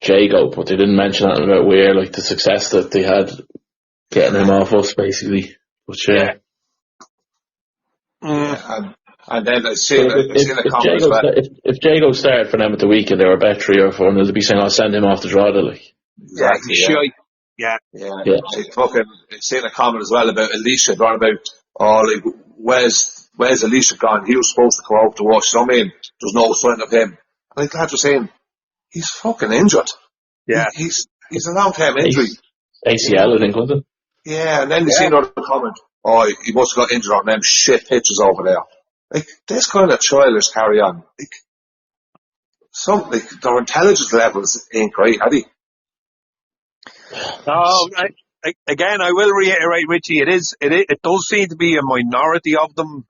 Jago, but they didn't mention that about Weir, like the success that they had getting him off us, basically. But yeah. And then I see the comments. If Jago started for them at the weekend, they were about 3 or 4, and they'd be saying, I'll send him off to Drogheda, like. Exactly. Yeah. I fucking seen a comment as well about Alicia, brought about, like, where's Alicia gone? He was supposed to come out to watch. I mean, there's no sign of him. And like lads were saying, he's fucking injured. Yeah. He's a long-term injury. ACL, I think, wasn't it? Yeah, and then you see another comment, he must have got injured on them shit pitches over there. Like, this kind of childish carry on. Like, their intelligence levels ain't great, are they? No, again, I will reiterate, Richie, it does seem to be a minority of them.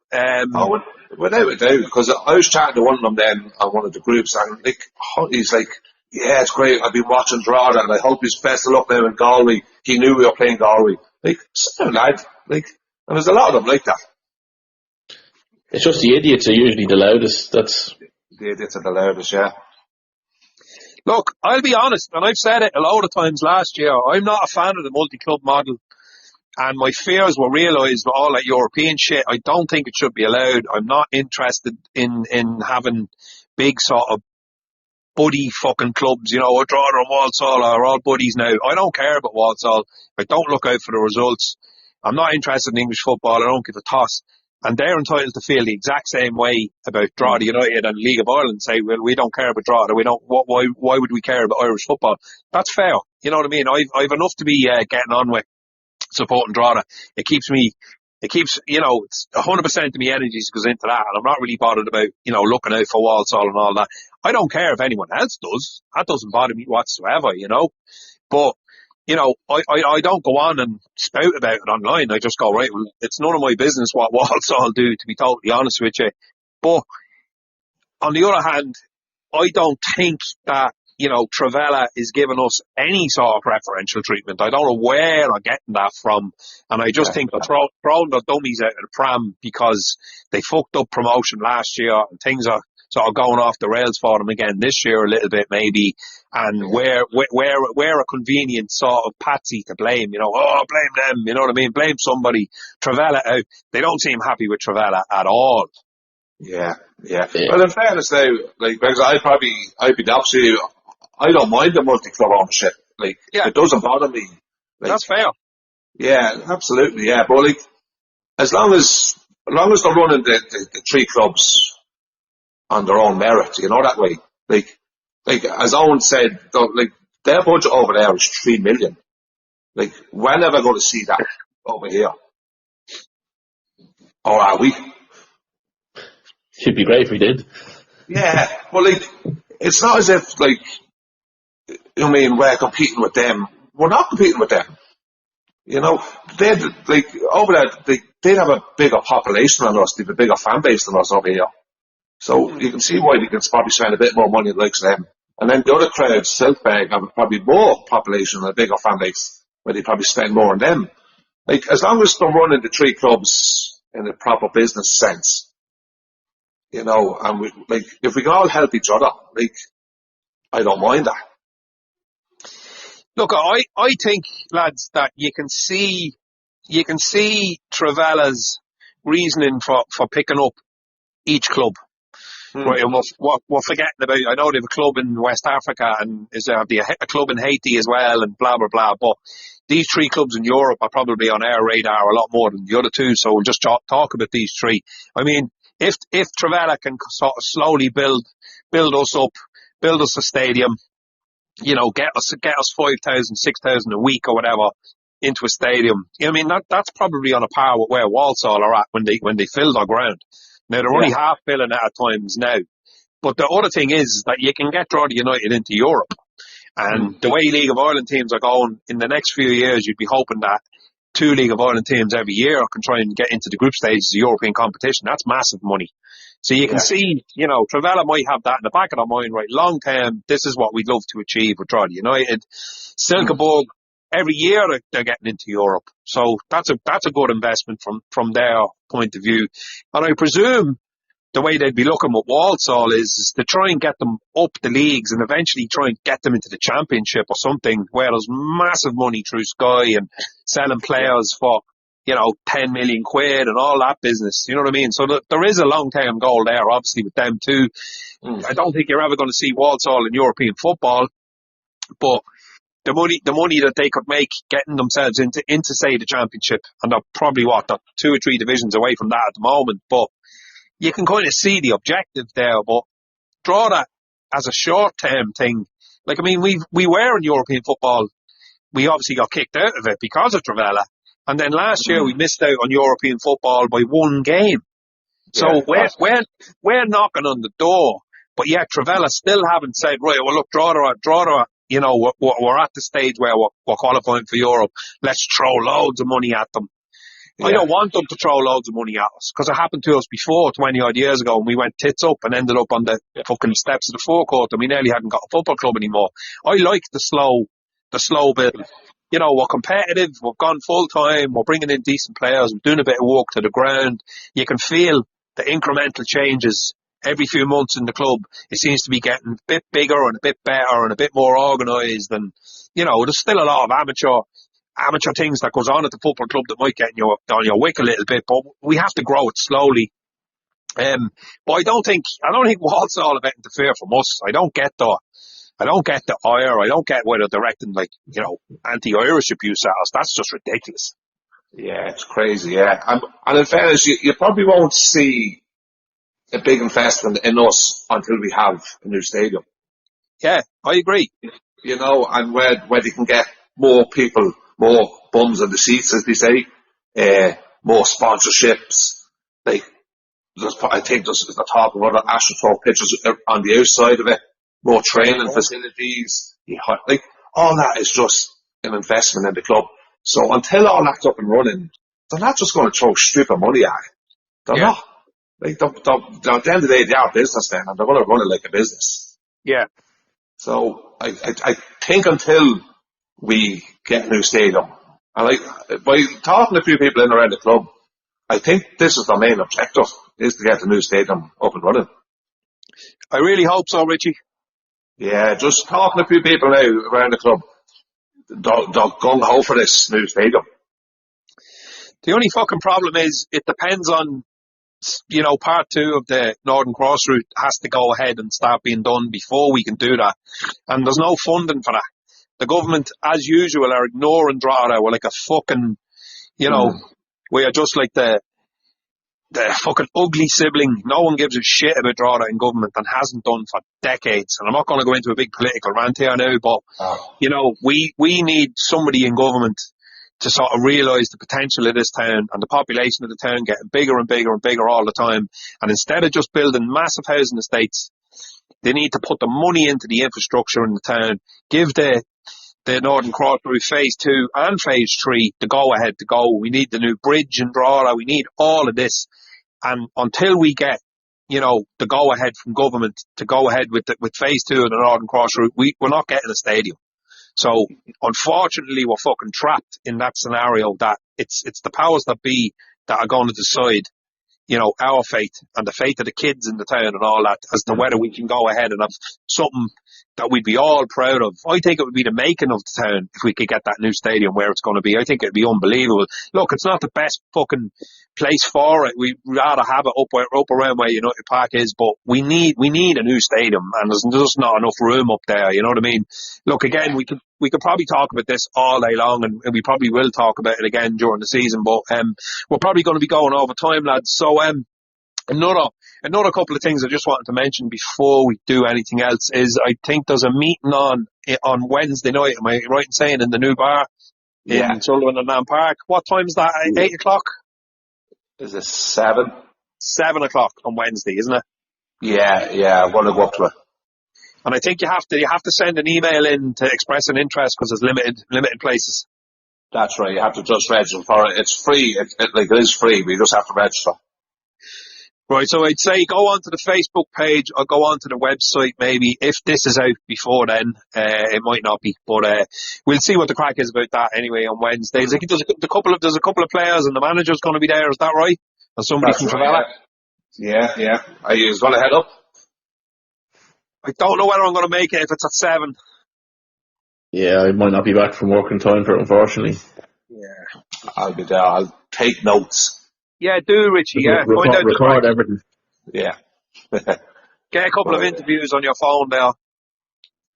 Without a doubt, because I was chatting to one of them then on one of the groups, and like, he's like, yeah, it's great, I've been watching Drogheda, and I hope he's best of luck now in Galway. He knew we were playing Galway. Like, sound lad, like, and there's a lot of them like that. It's just the idiots are usually the loudest. The idiots are the loudest, yeah. Look, I'll be honest, and I've said it a lot of times last year, I'm not a fan of the multi-club model, and my fears were realised with all that European shit. I don't think it should be allowed. I'm not interested in having big sort of buddy fucking clubs, you know, Drogheda and Walsall are all buddies now. I don't care about Walsall. I don't look out for the results. I'm not interested in English football. I don't give a toss. And they're entitled to feel the exact same way about Drogheda United and League of Ireland. Say, well, we don't care about Drogheda. We don't. Why would we care about Irish football? That's fair. You know what I mean? I've enough to be getting on with supporting Drogheda. It keeps, you know, it's 100% of my energies goes into that. And I'm not really bothered about, you know, looking out for Walsall and all that. I don't care if anyone else does. That doesn't bother me whatsoever, you know. But, you know, I don't go on and spout about it online. I just go, right, well, it's none of my business what Walsall do, to be totally honest with you. But on the other hand, I don't think that, you know, Travella is giving us any sort of preferential treatment. I don't know where I'm getting that from. And I just think they're throwing their dummies out of the pram because they fucked up promotion last year and things are sort of going off the rails for them again this year a little bit maybe. And we're a convenient sort of patsy to blame, you know, blame them, you know what I mean? Blame somebody. Travella out. They don't seem happy with Travella at all. Yeah. Well, in fairness now, like, because I'd be the opposite. I don't mind the multi-club ownership. Like, it doesn't bother me. Like, that's fair. Yeah, absolutely, yeah. But like, as long as they're running the 3 clubs on their own merit, you know, that way. Like as Owen said, like, their budget over there is 3 million. Like, we're never going to see that over here. Or are we? Should be great if we did. Yeah, well, like, it's not as if, like, I mean, we're competing with them. We're not competing with them. You know, they'd, like, over there, they'd have a bigger population than us, they'd have a bigger fan base than us over here. So you can see why they can probably spend a bit more money on the likes of them. And then the other crowds, Southbank, have probably more population and a bigger fan base, where they probably spend more on them. Like, as long as they're running the three clubs in a proper business sense, you know, and we, like, if we can all help each other, like, I don't mind that. Look, I think, lads, that you can see Trevella's reasoning for picking up each club. Right, and we're forgetting about, I know they have a club in West Africa and a club in Haiti as well and blah, blah, blah, but these three clubs in Europe are probably on our radar a lot more than the other two, so we'll just talk about these three. I mean, if Trevella can sort of slowly build us up, build us a stadium, you know, get us 5,000, 6,000 a week or whatever into a stadium, I mean, that's probably on a par with where Walsall are at when they fill their ground. Now, they're only half filling it at times now. But the other thing is that you can get Drogheda United into Europe. And the way League of Ireland teams are going, in the next few years, you'd be hoping that 2 League of Ireland teams every year can try and get into the group stages of European competition. That's massive money. So you can see, you know, Trevella might have that in the back of their mind, right? Long term, this is what we'd love to achieve with Drogheda United. Silkeborg, every year they're getting into Europe. So that's a good investment from their point of view. And I presume the way they'd be looking at Walsall is to try and get them up the leagues and eventually try and get them into the championship or something where there's massive money through Sky and selling players for, you know, 10 million quid and all that business. You know what I mean? So there is a long-term goal there, obviously, with them too. I don't think you're ever going to see Walsall in European football, but the money that they could make getting themselves into say the championship, and they're probably they're 2 or 3 divisions away from that at the moment, but you can kind of see the objective there. But draw that as a short-term thing. Like, I mean, we were in European football. We obviously got kicked out of it because of Trevella. And then last year we missed out on European football by 1 game. So we're knocking on the door. But yet Trevella still haven't said, right, well, look, Drogheda, you know, we're at the stage where we're qualifying for Europe. Let's throw loads of money at them. I don't want them to throw loads of money at us, because it happened to us before 20 odd years ago, and we went tits up and ended up on the fucking steps of the forecourt, and we nearly hadn't got a football club anymore. I like the slow build. You know, we're competitive, we've gone full time, we're bringing in decent players, we're doing a bit of work to the ground. You can feel the incremental changes every few months in the club. It seems to be getting a bit bigger and a bit better and a bit more organised, and, you know, there's still a lot of amateur things that goes on at the football club that might get on your wick a little bit, but we have to grow it slowly. But I don't think Walsall have interfered from us. I don't get the ire. I don't get why they're directing, like, you know, anti-Irish abuse at us. That's just ridiculous. Yeah, it's crazy, yeah. And in fairness, you probably won't see a big investment in us until we have a new stadium. Yeah, I agree. You know, and where they can get more people, more bums on the seats, as they say, more sponsorships. Like, I think there's the talk of other AstroTurf pitches on the outside of it, more training facilities. Like, all that is just an investment in the club. So until all that's up and running, they're not just going to throw stupid money at it. They're not. Like, at the end of the day, they are business then, and they're going to run it like a business. Yeah. So I think until we get a new stadium, and by talking to a few people in and around the club, I think this is the main objective, is to get the new stadium up and running. I really hope so, Richie. Yeah, just talking to a few people now around the club, they're gung-ho for this new stadium. The only fucking problem is it depends on, you know, part 2 of the Northern Cross route has to go ahead and start being done before we can do that. And there's no funding for that. The government, as usual, are ignoring Drogheda. We're like a fucking, you know, we are just like the fucking ugly sibling. No one gives a shit about Drogheda in government and hasn't done for decades. And I'm not going to go into a big political rant here now, but, you know, we need somebody in government to sort of realise the potential of this town and the population of the town getting bigger and bigger and bigger all the time. And instead of just building massive housing estates, they need to put the money into the infrastructure in the town, give the the Northern Cross Route Phase 2 and Phase 3, the go-ahead to go. We need the new bridge in Drogheda. We need all of this. And until we get, the go-ahead from government to go ahead with Phase 2 of the Northern Cross Route, we're not getting a stadium. So, unfortunately, we're fucking trapped in that scenario that it's the powers that be that are going to decide, our fate and the fate of the kids in the town and all that as to whether we can go ahead and have something that we'd be all proud of. I think it would be the making of the town if we could get that new stadium where it's going to be. I think it'd be unbelievable. Look, it's not the best fucking place for it. We'd rather have it up around where United Park is, but we need a new stadium, and there's just not enough room up there. You know what I mean? Look, again, we could probably talk about this all day long, and we probably will talk about it again during the season, but we're probably going to be going over time, lads. So another couple of things I just wanted to mention before we do anything else is I think there's a meeting on Wednesday night. Am I right in saying in the new bar in Sullivan and Nam Park? What time is that? 8 o'clock? Is it 7? 7 o'clock on Wednesday, isn't it? Yeah, I'm going to go up to it. And I think you have to send an email in to express an interest because there's limited places. That's right. You have to just register for it. It's free. It is free. We just have to register. Right, so I'd say go onto the Facebook page or go onto the website maybe. If this is out before then, it might not be, but we'll see what the crack is about that anyway on Wednesday. I think there's a couple of players and the manager's going to be there. Is that right? And somebody from Trevella. Yeah. Are you going to head up? I don't know whether I'm going to make it if it's at 7. Yeah, I might not be back from work in time for it, unfortunately. Yeah, I'll be there. I'll take notes. Yeah, do, Richie. Yeah, record everything. Yeah. Get a couple of interviews on your phone there.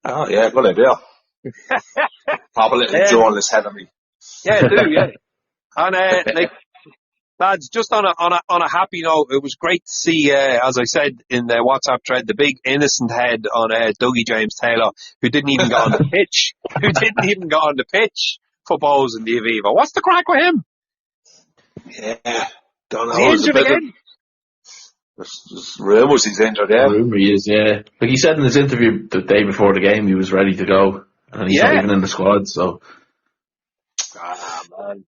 Oh, yeah, good idea. Pop a little journalist head of me. Yeah, do, yeah. And, lads, just on a happy note, it was great to see, as I said in the WhatsApp thread, the big innocent head on Dougie James Taylor, who didn't even go on the pitch. For Bows in the Aviva. What's the crack with him? Yeah. Don't know. Is he injured again? There's rumours he's injured, yeah. Rumour he is, yeah. Like he said in his interview the day before the game, he was ready to go. And he's not even in the squad, so. Ah, man.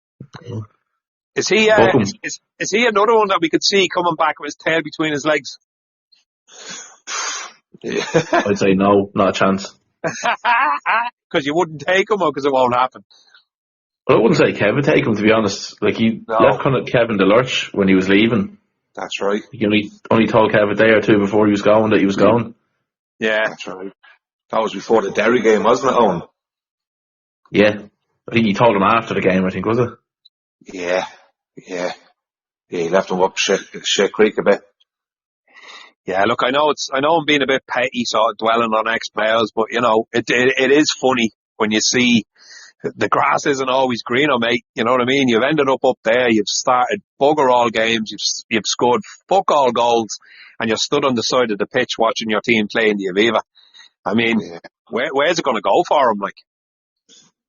Is he another one that we could see coming back with his tail between his legs? Yeah. I'd say no, not a chance. Because you wouldn't take him or because it won't happen? Well, I wouldn't say Kevin take him, to be honest. Like, he left kind of Kevin the lurch when he was leaving. That's right. He only told Kevin a day or two before he was going that he was going. Yeah. That's right. That was before the Derry game, wasn't it, Owen? Yeah. I think he told him after the game, was it? Yeah. He left him up shit creek a bit. Yeah, look, I know I'm being a bit petty, sort of dwelling on ex-players, but, it is funny when you see the grass isn't always greener, mate. You know what I mean? You've ended up there, you've started bugger all games, you've scored fuck all goals, and you're stood on the side of the pitch watching your team play in the Aviva. I mean, where's it going to go for him, like?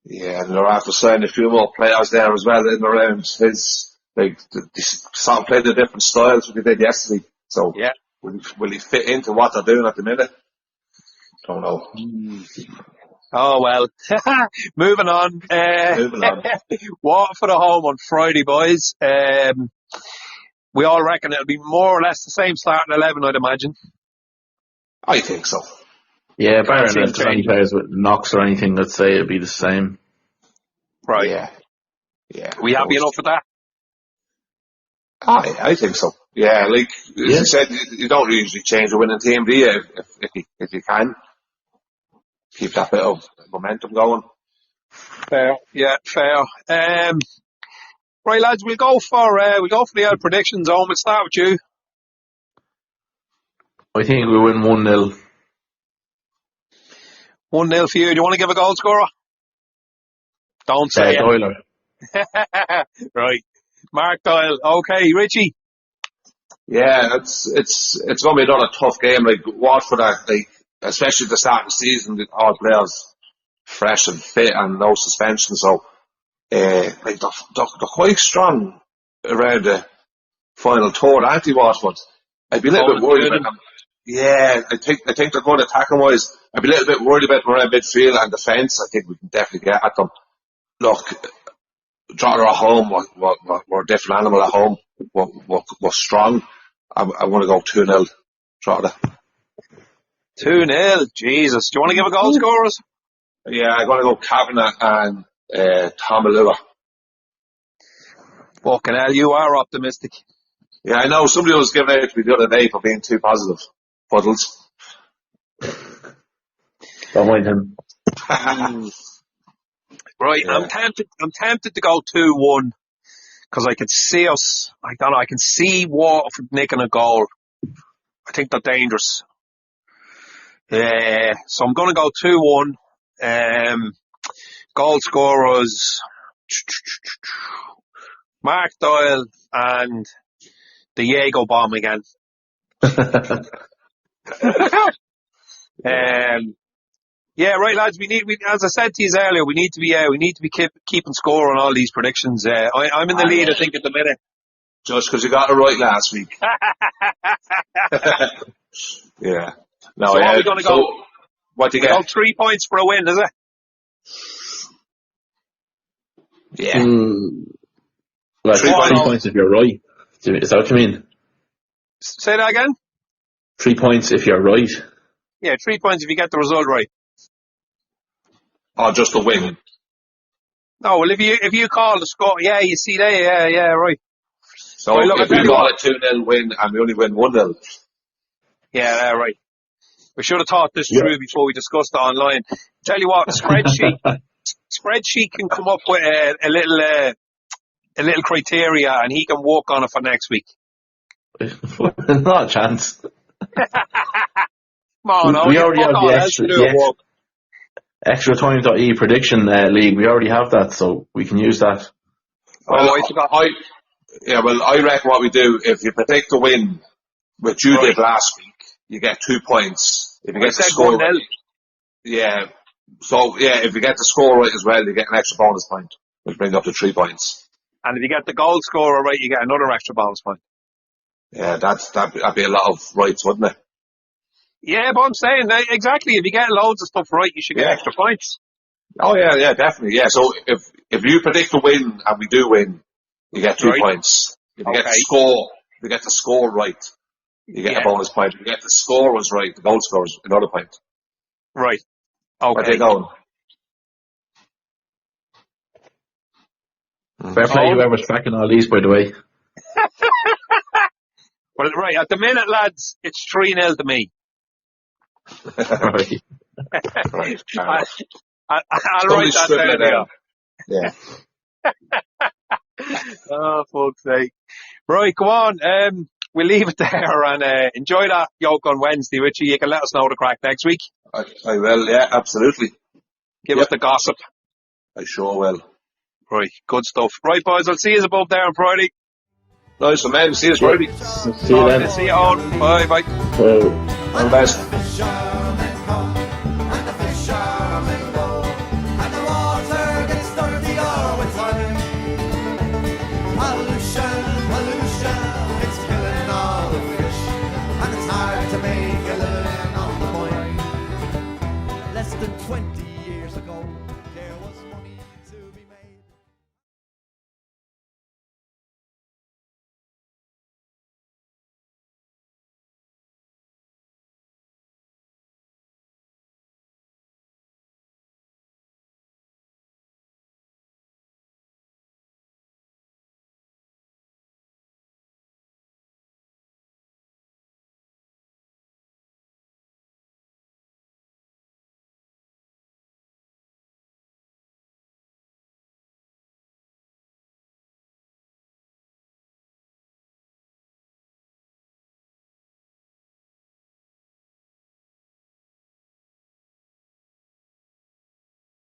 Yeah, and they're after signing a few more players there as well in and around his, they sort of played a different styles what they did yesterday. So, yeah. Will he fit into what they're doing at the minute? Don't know. Oh, well. Moving on. Waterford at home on Friday, boys. We all reckon it'll be more or less the same starting 11, I'd imagine. I think so. Yeah, barring if there's any players with knocks or anything, let's say it'd be the same. Right. Yeah. Are we happy enough with that? I think so. Yeah, like as you said, you don't usually change a winning team, do you? If you can keep that bit of momentum going. Fair. Yeah, fair. Right, lads, we'll go for the old predictions. Owen, we'll start with you. I think we win 1-0. 1-0 for you. Do you want to give a goal scorer? Don't say it. Doyler. Right. Mark Doyle. Okay, Richie. Yeah, it's going to be another tough game. Like Waterford, especially at the start of the season, with all players fresh and fit and no suspension. So, they're quite strong around the final third, aren't they, Waterford? I'd be a little bit worried about them. Yeah, I think they're good attacking wise. I'd be a little bit worried about them around midfield and defence. I think we can definitely get at them. Look, Drogheda at home, we're a different animal at home. We're strong. I want to go 2-0 Drogheda. 2-0. Jesus. Do you want to give a goal scorers? Yeah, I'm going to go Kavanagh and Tomalua. Fucking hell, you are optimistic. Yeah, I know. Somebody was giving out to me the other day for being too positive. Puddles. Don't mind him. Right, yeah. I'm tempted to go 2-1 because I could see us. I don't know. I can see Waterford nicking a goal. I think they're dangerous. So I'm going to go 2-1. Goal scorers: Mark Doyle and the Jago bomb again. Yeah, right, lads. We as I said to you earlier, we need to be keeping score on all these predictions. I'm in the lead, I think, at the minute. Just because you got it right last week. Yeah. No, so what are we going to go? What do you get? Go 3 points for a win, is it? Yeah. Well, 3 points if you're right. Is that what you mean? Say that again? 3 points if you're right. Yeah, 3 points if you get the result right. Or just a win. No, well, if you call the score, yeah, you see there, yeah, right. So right, look, if we got a 2-0 win and we only win 1-0. Yeah, right. We should have thought this through before we discussed it online. Tell you what, spreadsheet can come up with a little criteria, and he can work on it for next week. Not a chance. Come on, we already have the extra time.e prediction league. We already have that, so we can use that. Well, I reckon what we do, if you predict a win, which you did last week, you get 2 points. If you get the score right, if you get the score right as well, you get an extra bonus point, which brings up to 3 points. And if you get the goal scorer right, you get another extra bonus point. Yeah, that'd be a lot of rights, wouldn't it? Yeah, but I'm saying exactly. If you get loads of stuff right, you should get extra points. Oh yeah, definitely. Yeah, so if you predict a win and we do win, you get 2 points. If you get the score right, you get a bonus point. If you get the score was right, the goal score is another point. Right. Okay. Where they going? Fair play whoever's tracking all these, by the way. Well, right, at the minute, lads, it's 3-0 to me. Right. I'll write that down. Yeah. Oh, fuck's sake. Right, go on. We'll leave it there and enjoy that yoke on Wednesday, Richie. You can let us know the crack next week. I will, yeah, absolutely. Give us the gossip. I sure will. Right, good stuff. Right, boys, I'll see you above there on Friday. Nice one, man. See you Friday. See you then. See you all. Bye. All the best. Less than 20 years ago